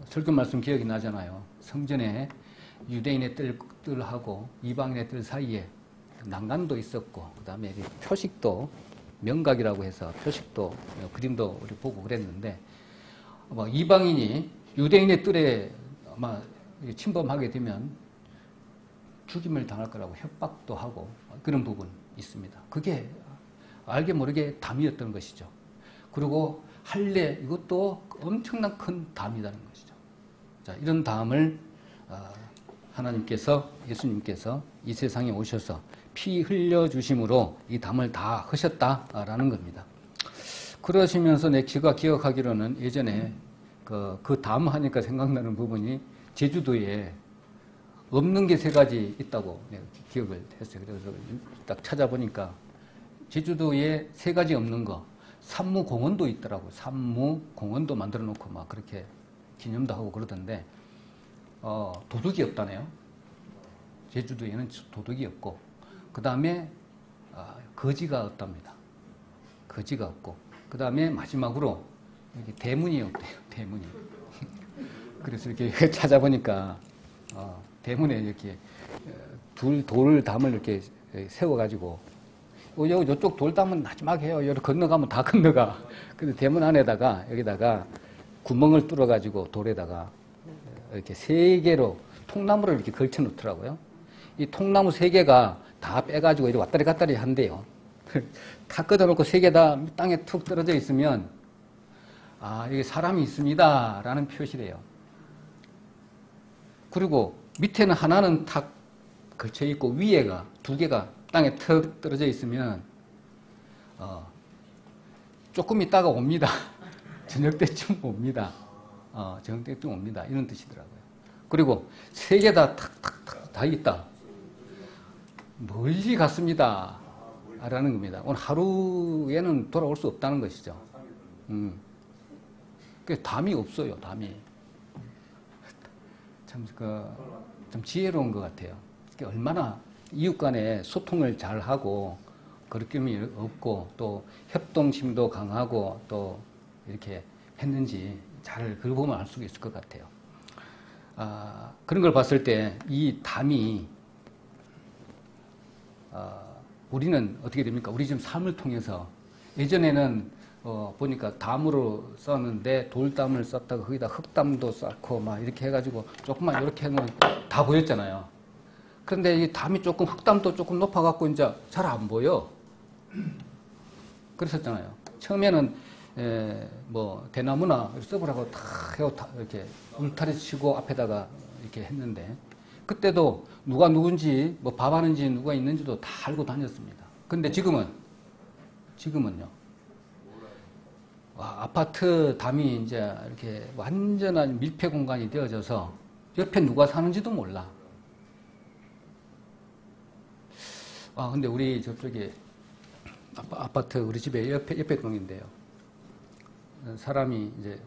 Speaker 1: 설교 말씀 기억이 나잖아요. 성전에 유대인의 뜰하고 이방인의 뜰 사이에 난간도 있었고, 그 다음에 표식도, 명각이라고 해서 표식도, 그림도 우리 보고 그랬는데, 이방인이 유대인의 뜰에 아마 침범하게 되면 죽임을 당할 거라고 협박도 하고 그런 부분이 있습니다. 그게 알게 모르게 담이었던 것이죠. 그리고 할례, 이것도 엄청난 큰 담이라는 것이죠. 자, 이런 담을 하나님께서, 예수님께서 이 세상에 오셔서 피 흘려주심으로 이 담을 다 하셨다라는 겁니다. 그러시면서 제가 기억하기로는 예전에 그 담 하니까 생각나는 부분이 제주도에 없는 게 3가지 있다고 기억을 했어요. 그래서 딱 찾아보니까 제주도에 3가지 없는 거, 산무공원도 있더라고요. 산무공원도 만들어 놓고 막 그렇게 기념도 하고 그러던데, 도둑이 없다네요. 제주도에는 도둑이 없고, 그 다음에 거지가 없답니다. 거지가 없고, 그 다음에 마지막으로 여기 대문이 없대요. 대문이. 그래서 이렇게 찾아보니까 대문에 이렇게 돌담을 이렇게 세워가지고, 요쪽 돌담은 마지막에 해요. 여기 건너가면 다 건너가. 근데 대문 안에다가 여기다가 구멍을 뚫어가지고 돌에다가 이렇게 3개로 통나무를 이렇게 걸쳐 놓더라고요. 이 통나무 3개가 다 빼가지고 이렇게 왔다리 갔다리 한대요. 다 끄덕놓고 3개 다 땅에 툭 떨어져 있으면, 여기 사람이 있습니다 라는 표시래요. 그리고 밑에는 하나는 탁 걸쳐 있고 위에가 2개가 땅에 턱 떨어져 있으면 조금 있다가 옵니다. 저녁 때쯤 옵니다. 저녁 때쯤 옵니다. 이런 뜻이더라고요. 그리고 3개 다 탁탁탁 다 있다. 멀리 갔습니다 라는 겁니다. 오늘 하루에는 돌아올 수 없다는 것이죠. 그 담이 없어요. 담이 좀 지혜로운 것 같아요. 얼마나 이웃 간에 소통을 잘 하고 거리낌이 없고 또 협동심도 강하고 또 이렇게 했는지 잘 그걸 보면 알 수 있을 것 같아요. 그런 걸 봤을 때 이 담이 우리는 어떻게 됩니까? 우리 지금 삶을 통해서 예전에는 보니까 담으로 썼는데 돌담을 썼다가 거기다 흙담도 쌓고 막 이렇게 해가지고 조금만 이렇게 해놓으면 다 보였잖아요. 그런데 이 담이 조금 흙담도 조금 높아갖고 이제 잘 안 보여. 그랬었잖아요. 처음에는 대나무나 써보라고 다 이렇게 울타리 치고 앞에다가 이렇게 했는데 그때도 누가 누군지 밥 하는지 누가 있는지도 다 알고 다녔습니다. 근데 지금은요. 아파트 담이 이제 이렇게 완전한 밀폐 공간이 되어져서 옆에 누가 사는지도 몰라. 근데 우리 저쪽에 아파트 우리 집에 옆에 동인데요. 사람이 이제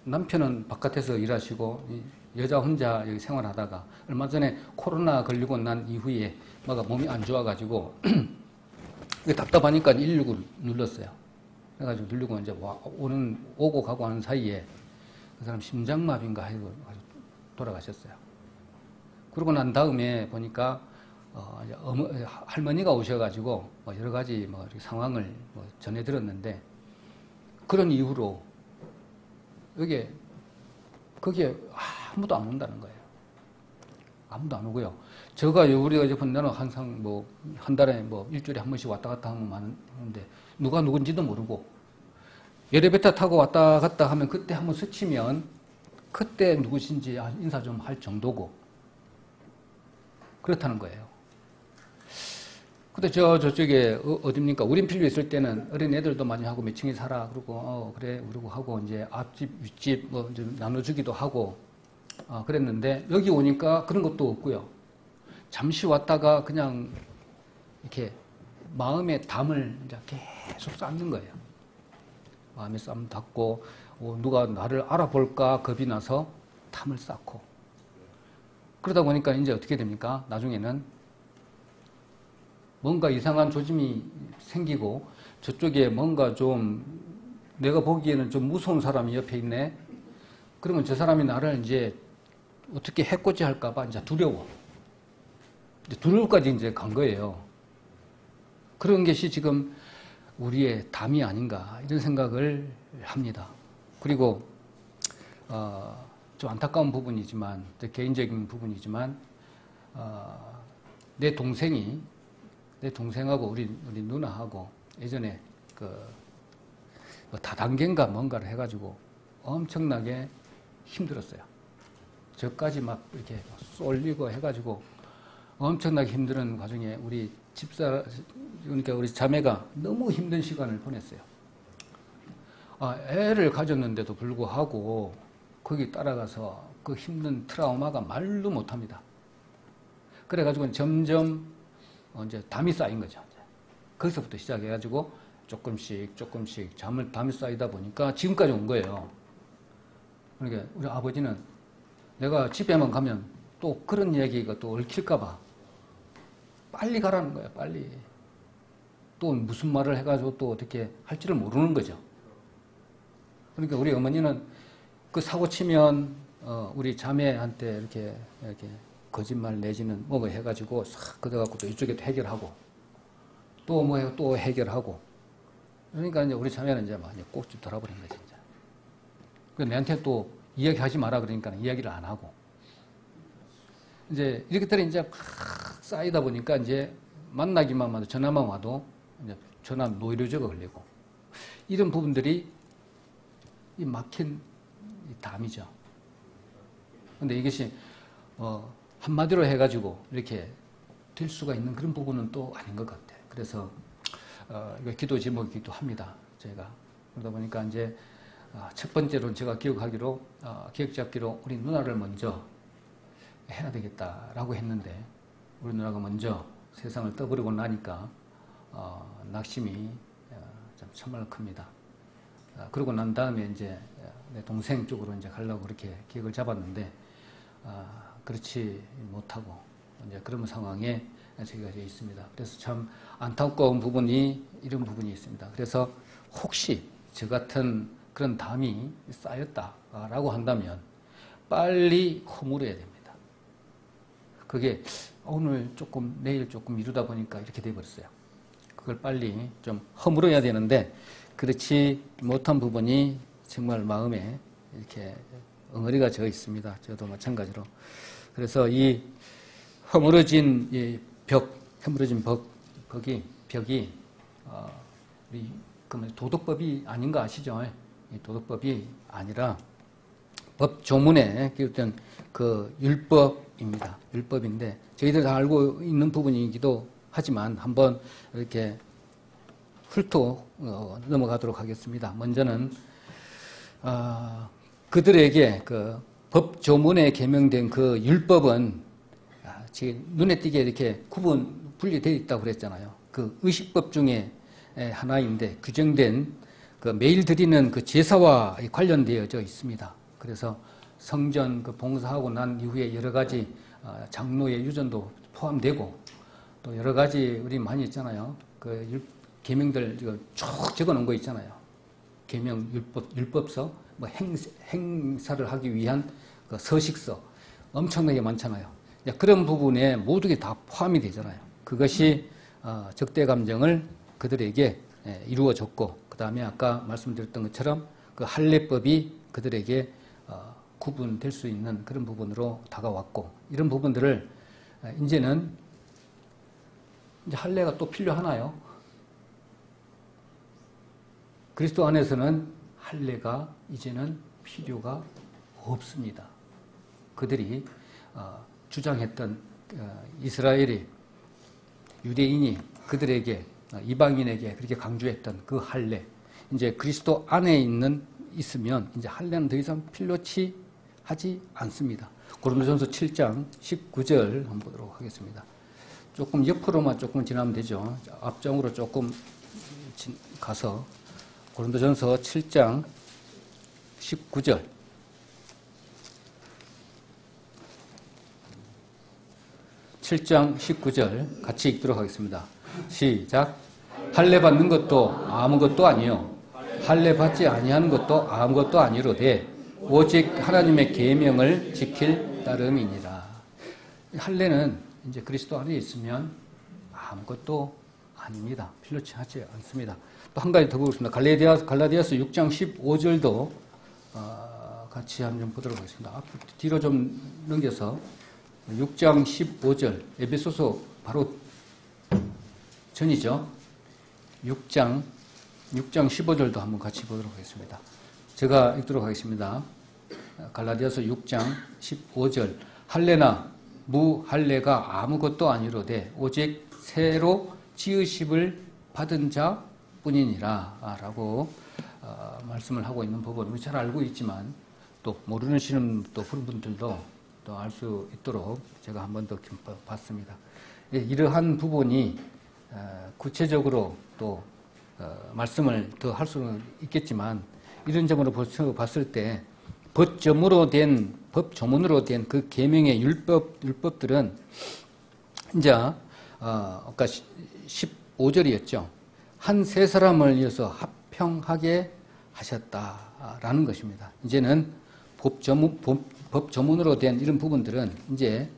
Speaker 1: 남편은 바깥에서 일하시고 여자 혼자 여기 생활하다가 얼마 전에 코로나 걸리고 난 이후에 몸이 안 좋아가지고 답답하니까 119 눌렀어요. 그래가지고 누르고 이제 오고 가고 하는 사이에 그 사람 심장마비인가 해서 돌아가셨어요. 그러고 난 다음에 보니까 할머니가 오셔가지고 여러 가지 상황을 전해 들었는데 그런 이후로 거기에 아무도 안 온다는 거예요. 아무도 안 오고요. 우리가 이제 본 데는 항상 한 달에 일주일에 한 번씩 왔다 갔다 하면 많은데 누가 누군지도 모르고 엘리베이터 타고 왔다 갔다 하면 그때 한번 스치면 그때 누구신지 인사 좀 할 정도고 그렇다는 거예요. 근데 저쪽에 어딥니까? 우린 필요 있을 때는 어린 애들도 많이 하고 몇 층에 살아 그러고 그래 그러고 하고 이제 앞집 윗집 좀 나눠주기도 하고 그랬는데 여기 오니까 그런 것도 없고요. 잠시 왔다가 그냥 이렇게 마음의 담을 이제 계속 쌓는 거예요. 마음의 쌈 닫고 누가 나를 알아볼까 겁이 나서 담을 쌓고 그러다 보니까 이제 어떻게 됩니까? 나중에는 뭔가 이상한 조짐이 생기고 저쪽에 뭔가 좀 내가 보기에는 좀 무서운 사람이 옆에 있네. 그러면 저 사람이 나를 이제 어떻게 해코지 할까봐 이제 두려워. 이제 두려움까지 이제 간 거예요. 그런 것이 지금 우리의 담이 아닌가 이런 생각을 합니다. 그리고 좀 안타까운 부분이지만 개인적인 부분이지만 내 동생하고 우리 누나하고 예전에 다단계인가 뭔가를 해가지고 엄청나게 힘들었어요. 저까지 막 이렇게 쏠리고 해가지고 엄청나게 힘든 과정에 우리 그러니까 우리 자매가 너무 힘든 시간을 보냈어요. 애를 가졌는데도 불구하고 거기 따라가서 그 힘든 트라우마가 말도 못합니다. 그래가지고 점점 이제 담이 쌓인 거죠. 거기서부터 시작해가지고 조금씩 담이 쌓이다 보니까 지금까지 온 거예요. 그러니까 우리 아버지는 내가 집에만 가면 또 그런 이야기가 또 얽힐까봐 빨리 가라는 거예요. 빨리. 또 무슨 말을 해가지고 또 어떻게 할지를 모르는 거죠. 그러니까 우리 어머니는 그 사고 치면 우리 자매한테 이렇게 거짓말 내지는 뭐 해가지고 싹 걷어갖고 또 이쪽에 또 해결하고 또 뭐 해고 또 해결하고 그러니까 이제 우리 자매는 이제 막 꼭지 돌아버린 거지 이제. 그 내한테 또 이야기하지 마라 그러니까 이야기를 안 하고 이제 이렇게들이 이제 막 쌓이다 보니까 이제 만나기만 와도 전화만 와도 이제 전화 노이로제가 걸리고 이런 부분들이 이 막힌 이 담이죠. 근데 이것이 한마디로 해가지고 이렇게 될 수가 있는 그런 부분은 또 아닌 것 같아요. 그래서 이거 기도 제목이기도 합니다. 제가 그러다 보니까 이제 첫 번째로 제가 기억 잡기로 우리 누나를 먼저 해야 되겠다라고 했는데 우리 누나가 먼저 세상을 떠버리고 나니까 낙심이 정말 큽니다. 그러고 난 다음에 이제 내 동생 쪽으로 이제 가려고 그렇게 계획을 잡았는데 그렇지 못하고 이제 그런 상황에 저희가 되어 있습니다. 그래서 참 안타까운 부분이 이런 부분이 있습니다. 그래서 혹시 저 같은 그런 담이 쌓였다라고 한다면 빨리 허물어야 됩니다. 그게 오늘 조금 내일 조금 미루다 보니까 이렇게 돼버렸어요. 그걸 빨리 좀 허물어야 되는데 그렇지 못한 부분이 정말 마음에 이렇게 엉어리가 져 있습니다. 저도 마찬가지로. 그래서 이 허물어진 이 허물어진 벽이 우리 도덕법이 아닌 거 아시죠? 이 도덕법이 아니라 법 조문에 기록된 그 율법입니다. 율법인데 저희들 다 알고 있는 부분이기도 하지만 한번 이렇게 훑어 넘어가도록 하겠습니다. 먼저는 그들에게 그 법 조문에 개명된 그 율법은 지금 눈에 띄게 이렇게 분리되어 있다고 그랬잖아요. 그 의식법 중에 하나인데 규정된 그 매일 드리는 그 제사와 관련되어져 있습니다. 그래서 성전 그 봉사하고 난 이후에 여러 가지 장로의 유전도 포함되고 또 여러 가지 우리 많이 있잖아요. 그 계명들 쭉 적어놓은 거 있잖아요. 계명 율법서, 뭐 행사를 하기 위한 그 서식서 엄청나게 많잖아요. 그런 부분에 모두게 다 포함이 되잖아요. 그것이 적대 감정을 그들에게 이루어졌고, 그 다음에 아까 말씀드렸던 것처럼 그 할례법이 그들에게 구분될 수 있는 그런 부분으로 다가왔고, 이런 부분들을 이제는 이제 할례가 또 필요하나요? 그리스도 안에서는 할례가 이제는 필요가 없습니다. 그들이 주장했던 이스라엘이 유대인이 그들에게 이방인에게 그렇게 강조했던 그 할례, 이제 그리스도 안에 있으면 이제 할례는 더 이상 필요치 하지 않습니다. 고린도전서 7장 19절 한번 보도록 하겠습니다. 조금 옆으로만 조금 지나면 되죠. 앞장으로 조금 가서 고린도전서 7장 19절. 7장 19절 같이 읽도록 하겠습니다. 시작. 할례 받는 것도 아무것도 아니요 할례 받지 아니하는 것도 아무것도 아니로되 오직 하나님의 계명을 지킬 따름이니라. 할례는 이제 그리스도 안에 있으면 아무것도 아닙니다. 필요치 하지 않습니다. 또 한 가지 더 보겠습니다. 갈라디아서 6장 15절도 같이 한번 보도록 하겠습니다. 뒤로 좀 넘겨서 6장 15절, 에베소서 바로 전이죠. 6장 15절도 한번 같이 보도록 하겠습니다. 제가 읽도록 하겠습니다. 갈라디아서 6장 15절. 할례나 무할례가 아무것도 아니로되 오직 새로 지으심을 받은 자 뿐이니라 라고 말씀을 하고 있는 부분 잘 알고 있지만 또 모르시는 또 그런 분들도 또 알 수 있도록 제가 한 번 더 봤습니다. 이러한 부분이 구체적으로 또 말씀을 더 할 수는 있겠지만 이런 점으로 봤을 때 법조문으로 된 그 계명의 율법들은 이제 아까 15절이었죠. 한 세 사람을 이어서 합평하게 하셨다라는 것입니다. 이제는 법조문으로 된 이런 부분들은 이제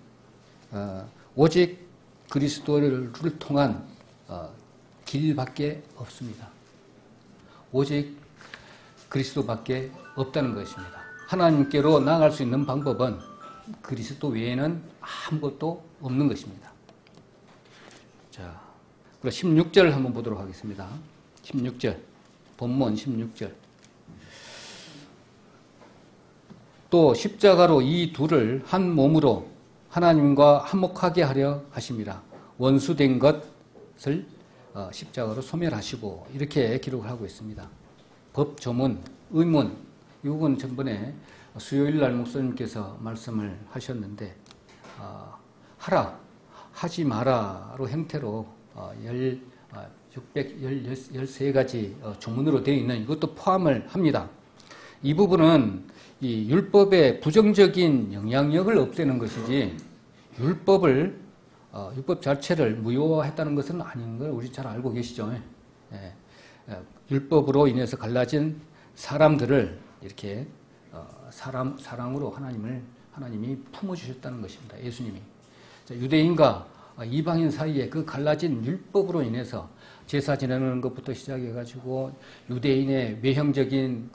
Speaker 1: 오직 그리스도를 통한 길밖에 없습니다. 오직 그리스도밖에 없다는 것입니다. 하나님께로 나아갈 수 있는 방법은 그리스도 외에는 아무것도 없는 것입니다. 자, 그럼 16절 한번 보도록 하겠습니다. 16절, 본문 16절. 또 십자가로 이 둘을 한 몸으로 하나님과 화목하게 하려 하심이라. 원수된 것을 십자가로 소멸하시고 이렇게 기록을 하고 있습니다. 법조문, 의문, 이 부분 전번에 수요일날 목사님께서 말씀을 하셨는데 하라, 하지 마라로 형태로 613가지 조문으로 되어 있는 이것도 포함을 합니다. 이 부분은 이 율법의 부정적인 영향력을 없애는 것이지 율법 자체를 무효화했다는 것은 아닌 걸 우리 잘 알고 계시죠. 율법으로 인해서 갈라진 사람들을 이렇게 사랑으로 하나님이 품어주셨다는 것입니다. 예수님이. 유대인과 이방인 사이에 그 갈라진 율법으로 인해서 제사 지내는 것부터 시작해가지고 유대인의 외형적인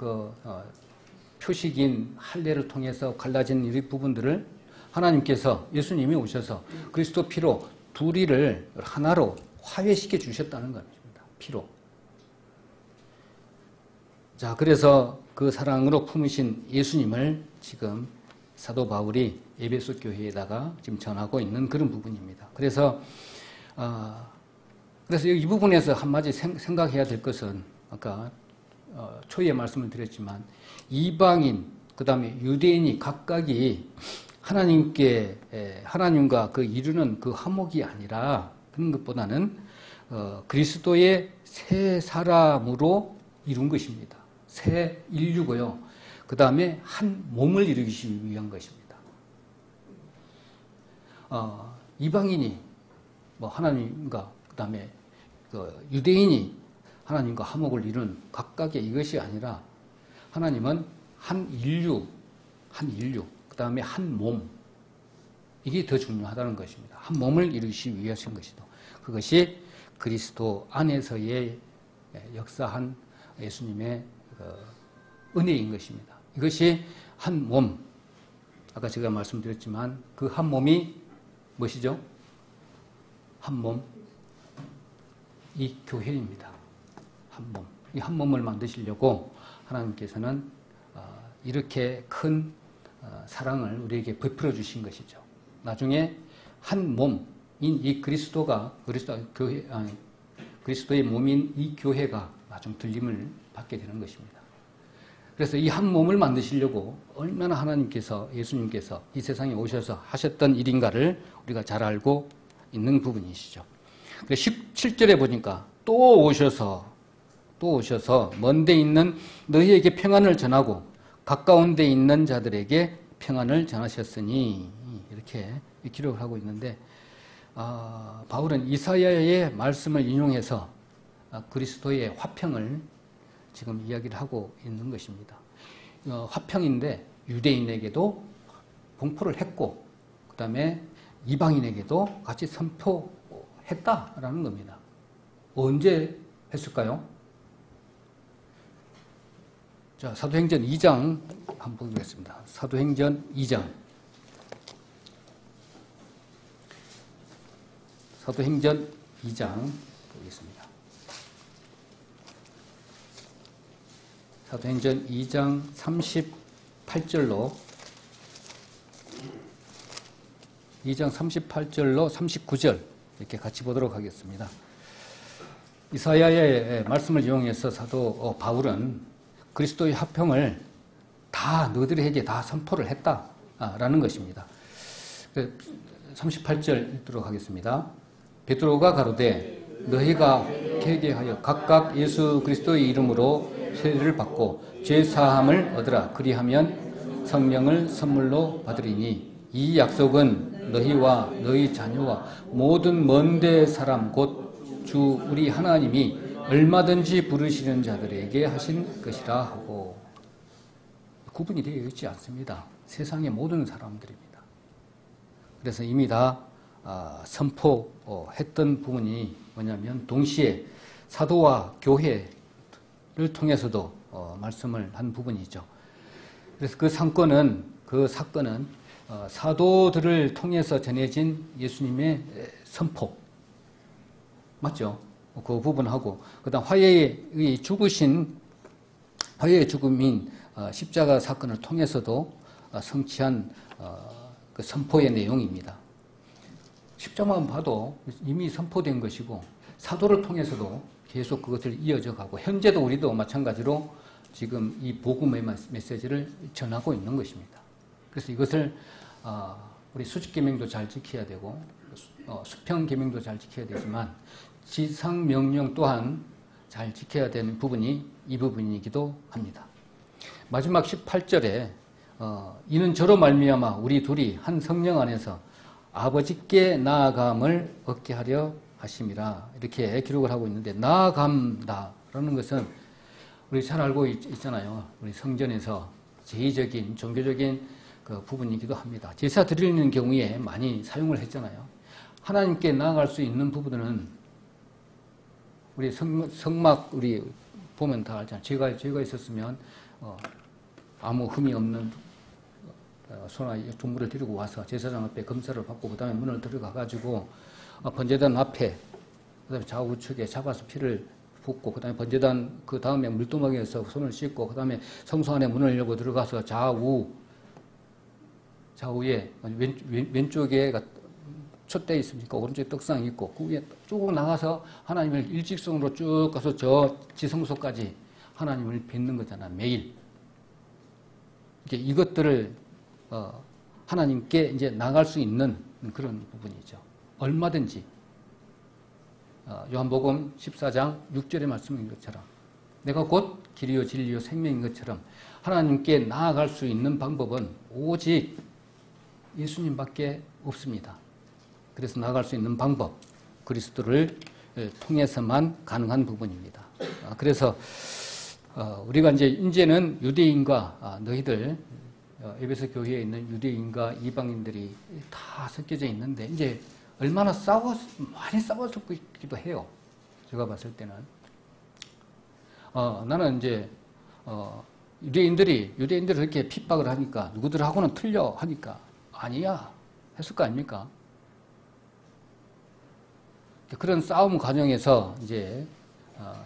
Speaker 1: 표식인 할례를 통해서 갈라진 이 부분들을 하나님께서 예수님이 오셔서 그리스도 피로 둘이를 하나로 화해시켜 주셨다는 것입니다. 피로. 자, 그래서 그 사랑으로 품으신 예수님을 지금 사도 바울이 에베소 교회에다가 지금 전하고 있는 그런 부분입니다. 그래서 이 부분에서 한마디 생각해야 될 것은 아까 초기에 말씀을 드렸지만 이방인 그 다음에 유대인이 각각이 하나님과 그 이루는 그 화목이 아니라 그런 것보다는 그리스도의 새 사람으로 이룬 것입니다. 새 인류고요. 그 다음에 한 몸을 이루기 위한 것입니다. 이방인이 하나님과 그 다음에 유대인이 하나님과 화목을 이룬 각각의 이것이 아니라 하나님은 한 인류, 그 다음에 한 몸, 이게 더 중요하다는 것입니다. 한 몸을 이루시기 위하신 것이다. 그것이 그리스도 안에서의 역사한 예수님의 은혜인 것입니다. 이것이 한 몸, 아까 제가 말씀드렸지만 그 한 몸이 무엇이죠? 한 몸, 이 교회입니다. 한 몸. 이 한 몸을 만드시려고 하나님께서는 이렇게 큰 사랑을 우리에게 베풀어 주신 것이죠. 나중에 한 몸인 이 그리스도의 몸인 이 교회가 나중 들림을 받게 되는 것입니다. 그래서 이 한 몸을 만드시려고 얼마나 예수님께서 이 세상에 오셔서 하셨던 일인가를 우리가 잘 알고 있는 부분이시죠. 17절에 보니까 또 오셔서 먼 데 있는 너희에게 평안을 전하고 가까운 데 있는 자들에게 평안을 전하셨으니 이렇게 기록을 하고 있는데 바울은 이사야의 말씀을 인용해서 그리스도의 화평을 지금 이야기를 하고 있는 것입니다. 화평인데 유대인에게도 공포를 했고 그 다음에 이방인에게도 같이 선포했다라는 겁니다. 언제 했을까요? 자, 사도행전 2장 한번 보겠습니다. 사도행전 2장. 사도행전 2장 보겠습니다. 사도행전 2장 38절로 39절 이렇게 같이 보도록 하겠습니다. 이사야의 말씀을 이용해서 사도 바울은 그리스도의 화평을 다 너희들에게 다 선포를 했다라는 것입니다. 38절 읽도록 하겠습니다. 베드로가 가로되 너희가 회개하여 각각 예수 그리스도의 이름으로 세례를 받고 죄 사함을 얻으라. 그리하면 성령을 선물로 받으리니 이 약속은 너희와 너희 자녀와 모든 먼 데 사람 곧 주 우리 하나님이 얼마든지 부르시는 자들에게 하신 것이라 하고, 구분이 되어 있지 않습니다. 세상의 모든 사람들입니다. 그래서 이미 다 선포했던 부분이 뭐냐면 동시에 사도와 교회를 통해서도 말씀을 한 부분이죠. 그래서 그 사건은 사도들을 통해서 전해진 예수님의 선포 맞죠? 그 부분하고 그다음 화해의 죽음인 십자가 사건을 통해서도 성취한 그 선포의 내용입니다. 십자가만 봐도 이미 선포된 것이고 사도를 통해서도 계속 그것을 이어져 가고 현재도 우리도 마찬가지로 지금 이 복음의 메시지를 전하고 있는 것입니다. 그래서 이것을 우리 수직계명도 잘 지켜야 되고 수평계명도 잘 지켜야 되지만 지상명령 또한 잘 지켜야 되는 부분이 이 부분이기도 합니다. 마지막 18절에 이는 저로 말미암아 우리 둘이 한 성령 안에서 아버지께 나아감을 얻게 하려 하심이라 이렇게 기록을 하고 있는데 나아감다라는 것은 우리 잘 알고 있잖아요. 우리 성전에서 제의적인 종교적인 그 부분이기도 합니다. 제사 드리는 경우에 많이 사용을 했잖아요. 하나님께 나아갈 수 있는 부분은 우리 성막 우리 보면 다 알잖아요. 죄가 있었으면 아무 흠이 없는 소나 동물을 데리고 와서 제사장 앞에 검사를 받고 그 다음에 문을 들어가 가지고 번제단 앞에 그 다음에 좌우측에 잡아서 피를 붓고 그 다음에 번제단 그 다음에 물두멍에서 손을 씻고 그 다음에 성소 안에 문을 열고 들어가서 좌우에 왼쪽에 촛대 있습니까? 오른쪽에 떡상이 있고 그 위에 쭉 나가서 하나님을 일직선으로 쭉 가서 저 지성소까지 하나님을 뵙는 거잖아. 매일 이것들을 하나님께 이제 나갈 수 있는 그런 부분이죠. 얼마든지 요한복음 14장 6절의 말씀인 것처럼 내가 곧 길이요 진리요 생명인 것처럼 하나님께 나아갈 수 있는 방법은 오직 예수님밖에 없습니다. 그래서 나아갈 수 있는 방법, 그리스도를 통해서만 가능한 부분입니다. 그래서 우리가 이제는 유대인과 너희들 에베소 교회에 있는 유대인과 이방인들이 다 섞여져 있는데 이제 얼마나 많이 싸웠기도 해요. 제가 봤을 때는 나는 이제 유대인들이 이렇게 핍박을 하니까 누구들하고는 틀려 하니까 아니야 했을 거 아닙니까? 그런 싸움 과정에서 이제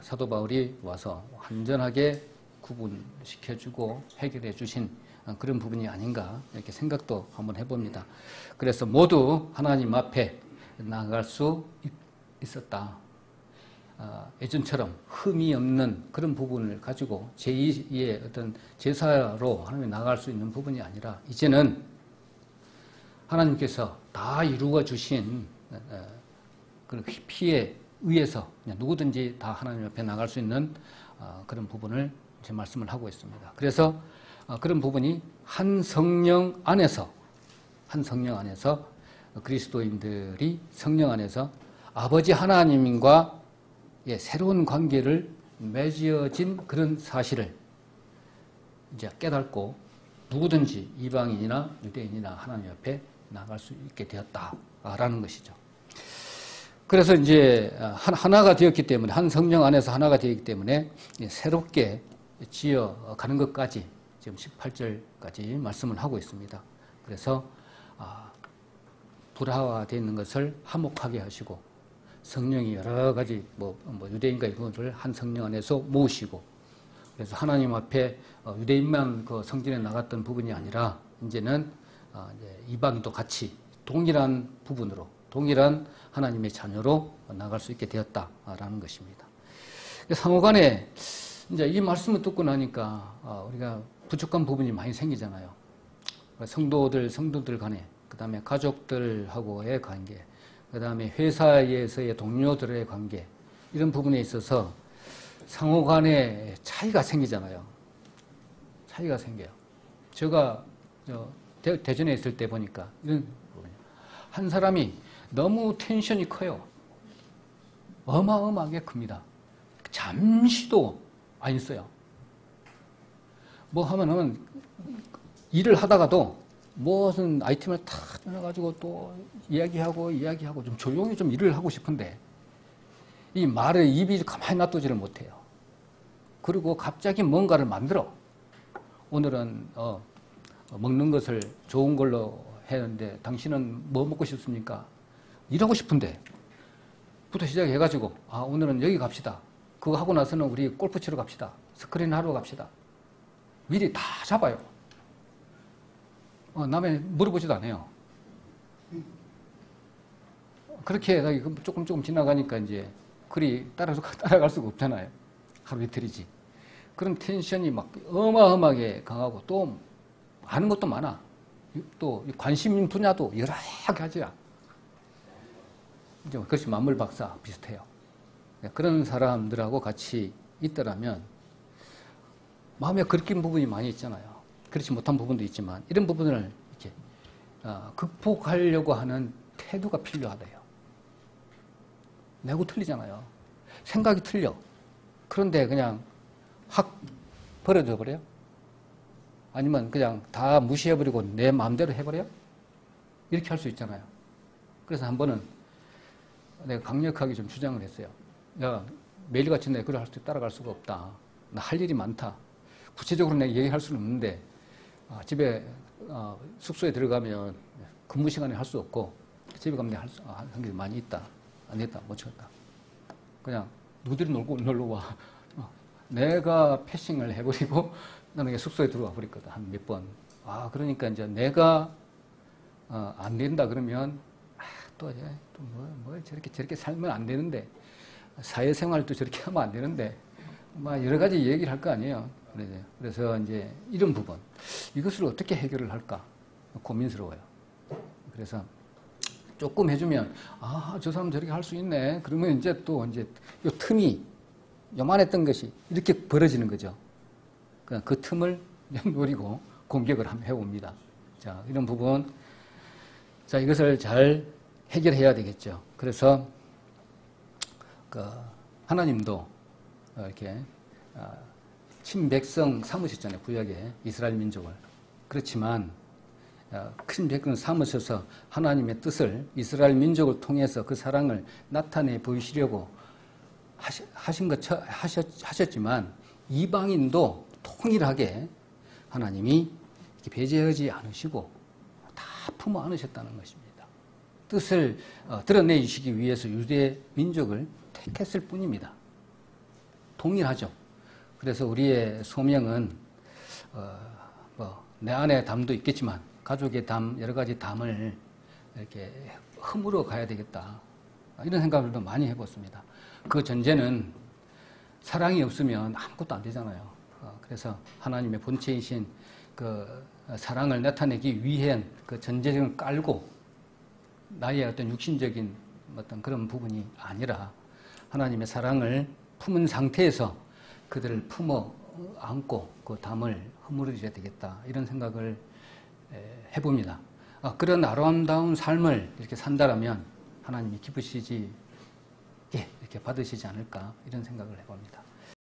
Speaker 1: 사도 바울이 와서 완전하게 구분시켜주고 해결해 주신 그런 부분이 아닌가 이렇게 생각도 한번 해봅니다. 그래서 모두 하나님 앞에 나아갈 수 있었다. 예전처럼 흠이 없는 그런 부분을 가지고 제2의 어떤 제사로 하나님에 나아갈 수 있는 부분이 아니라 이제는 하나님께서 다 이루어 주신 그 피에 의해서 그냥 누구든지 다 하나님 앞에 나갈 수 있는 그런 부분을 제 말씀을 하고 있습니다. 그래서 그런 부분이 한 성령 안에서 그리스도인들이 성령 안에서 아버지 하나님과 새로운 관계를 맺어진 그런 사실을 이제 깨닫고 누구든지 이방인이나 유대인이나 하나님 앞에 나갈 수 있게 되었다라는 것이죠. 그래서 이제 하나가 되었기 때문에 한 성령 안에서 하나가 되었기 때문에 새롭게 지어가는 것까지 지금 18절까지 말씀을 하고 있습니다. 그래서 불화되어 있는 것을 화목하게 하시고 성령이 여러 가지 유대인과 이분을 한 성령 안에서 모으시고 그래서 하나님 앞에 유대인만 그 성전에 나갔던 부분이 아니라 이제는 이방인도 같이 동일한 부분으로 동일한 하나님의 자녀로 나갈 수 있게 되었다라는 것입니다. 상호간에 이제 이 말씀을 듣고 나니까 우리가 부족한 부분이 많이 생기잖아요. 성도들 간에, 그 다음에 가족들하고의 관계, 그 다음에 회사에서의 동료들의 관계, 이런 부분에 있어서 상호간에 차이가 생기잖아요. 차이가 생겨요. 제가 대전에 있을 때 보니까 이런 부분이에요. 한 사람이 너무 텐션이 커요. 어마어마하게 큽니다. 잠시도 안 있어요. 뭐 하면은 일을 하다가도 무슨 아이템을 탁 꺼내가지고 또 이야기하고 좀 조용히 좀 일을 하고 싶은데 이 말에 입이 가만히 놔두지를 못해요. 그리고 갑자기 뭔가를 만들어. 오늘은 먹는 것을 좋은 걸로 했는데 당신은 뭐 먹고 싶습니까? 일하고 싶은데 부터 시작해가지고 오늘은 여기 갑시다. 그거 하고 나서는 우리 골프 치러 갑시다. 스크린 하러 갑시다. 미리 다 잡아요. 남의 물어보지도 않아요. 그렇게 조금 지나가니까 이제 그리 따라갈 수가 없잖아요. 하루 이틀이지. 그런 텐션이 막 어마어마하게 강하고 또 아는 것도 많아. 또 관심 분야도 여러 가지야. 이제 그것이 만물 박사 비슷해요. 그런 사람들하고 같이 있더라면 마음에 걸린 부분이 많이 있잖아요. 그렇지 못한 부분도 있지만 이런 부분을 이렇게 극복하려고 하는 태도가 필요하대요. 내고 틀리잖아요. 생각이 틀려. 그런데 그냥 확 버려져 버려요? 아니면 그냥 다 무시해버리고 내 마음대로 해버려요? 이렇게 할 수 있잖아요. 그래서 한 번은 내가 강력하게 좀 주장을 했어요. 야, 매일같이 내가 그걸 따라갈 수가 없다. 나 할 일이 많다. 구체적으로 내가 얘기할 수는 없는데 집에 숙소에 들어가면 근무 시간에 할 수 없고 집에 가면 내가 한 게 많이 있다. 안 됐다. 못 치웠다. 그냥 너희들이 놀러 와. 내가 패싱을 해버리고 나는 숙소에 들어와 버렸거든. 한 몇 번. 그러니까 이제 내가 안 된다 그러면 저렇게 살면 안 되는데 사회생활도 저렇게 하면 안 되는데 막 여러 가지 얘기를 할 거 아니에요. 그래서 이제 이런 부분 이것을 어떻게 해결을 할까 고민스러워요. 그래서 조금 해주면 저 사람 저렇게 할 수 있네. 그러면 이제 또 이제 요 틈이 요만했던 것이 이렇게 벌어지는 거죠. 그 틈을 노리고 공격을 한번 해봅니다. 자, 이런 부분. 자, 이것을 잘 해결해야 되겠죠. 그래서, 하나님도 이렇게, 친백성 삼으셨잖아요. 구약에 이스라엘 민족을. 그렇지만, 큰 백성 삼으셔서 하나님의 뜻을 이스라엘 민족을 통해서 그 사랑을 나타내 보이시려고 하셨지만, 이방인도 통일하게 하나님이 배제하지 않으시고 다 품어 안으셨다는 것입니다. 뜻을 드러내주시기 위해서 유대 민족을 택했을 뿐입니다. 동일하죠. 그래서 우리의 소명은 내 안에 담도 있겠지만 가족의 담, 여러 가지 담을 이렇게 허물어 가야 되겠다. 이런 생각을 많이 해봤습니다. 그 전제는 사랑이 없으면 아무것도 안 되잖아요. 그래서 하나님의 본체이신 그 사랑을 나타내기 위한 그 전제를 깔고 나의 어떤 육신적인 어떤 그런 부분이 아니라 하나님의 사랑을 품은 상태에서 그들을 품어 안고 그 담을 허물어줘야 되겠다, 이런 생각을 해봅니다. 그런 아름다운 삶을 이렇게 산다라면 하나님이 기쁘시지, 이렇게 받으시지 않을까, 이런 생각을 해봅니다.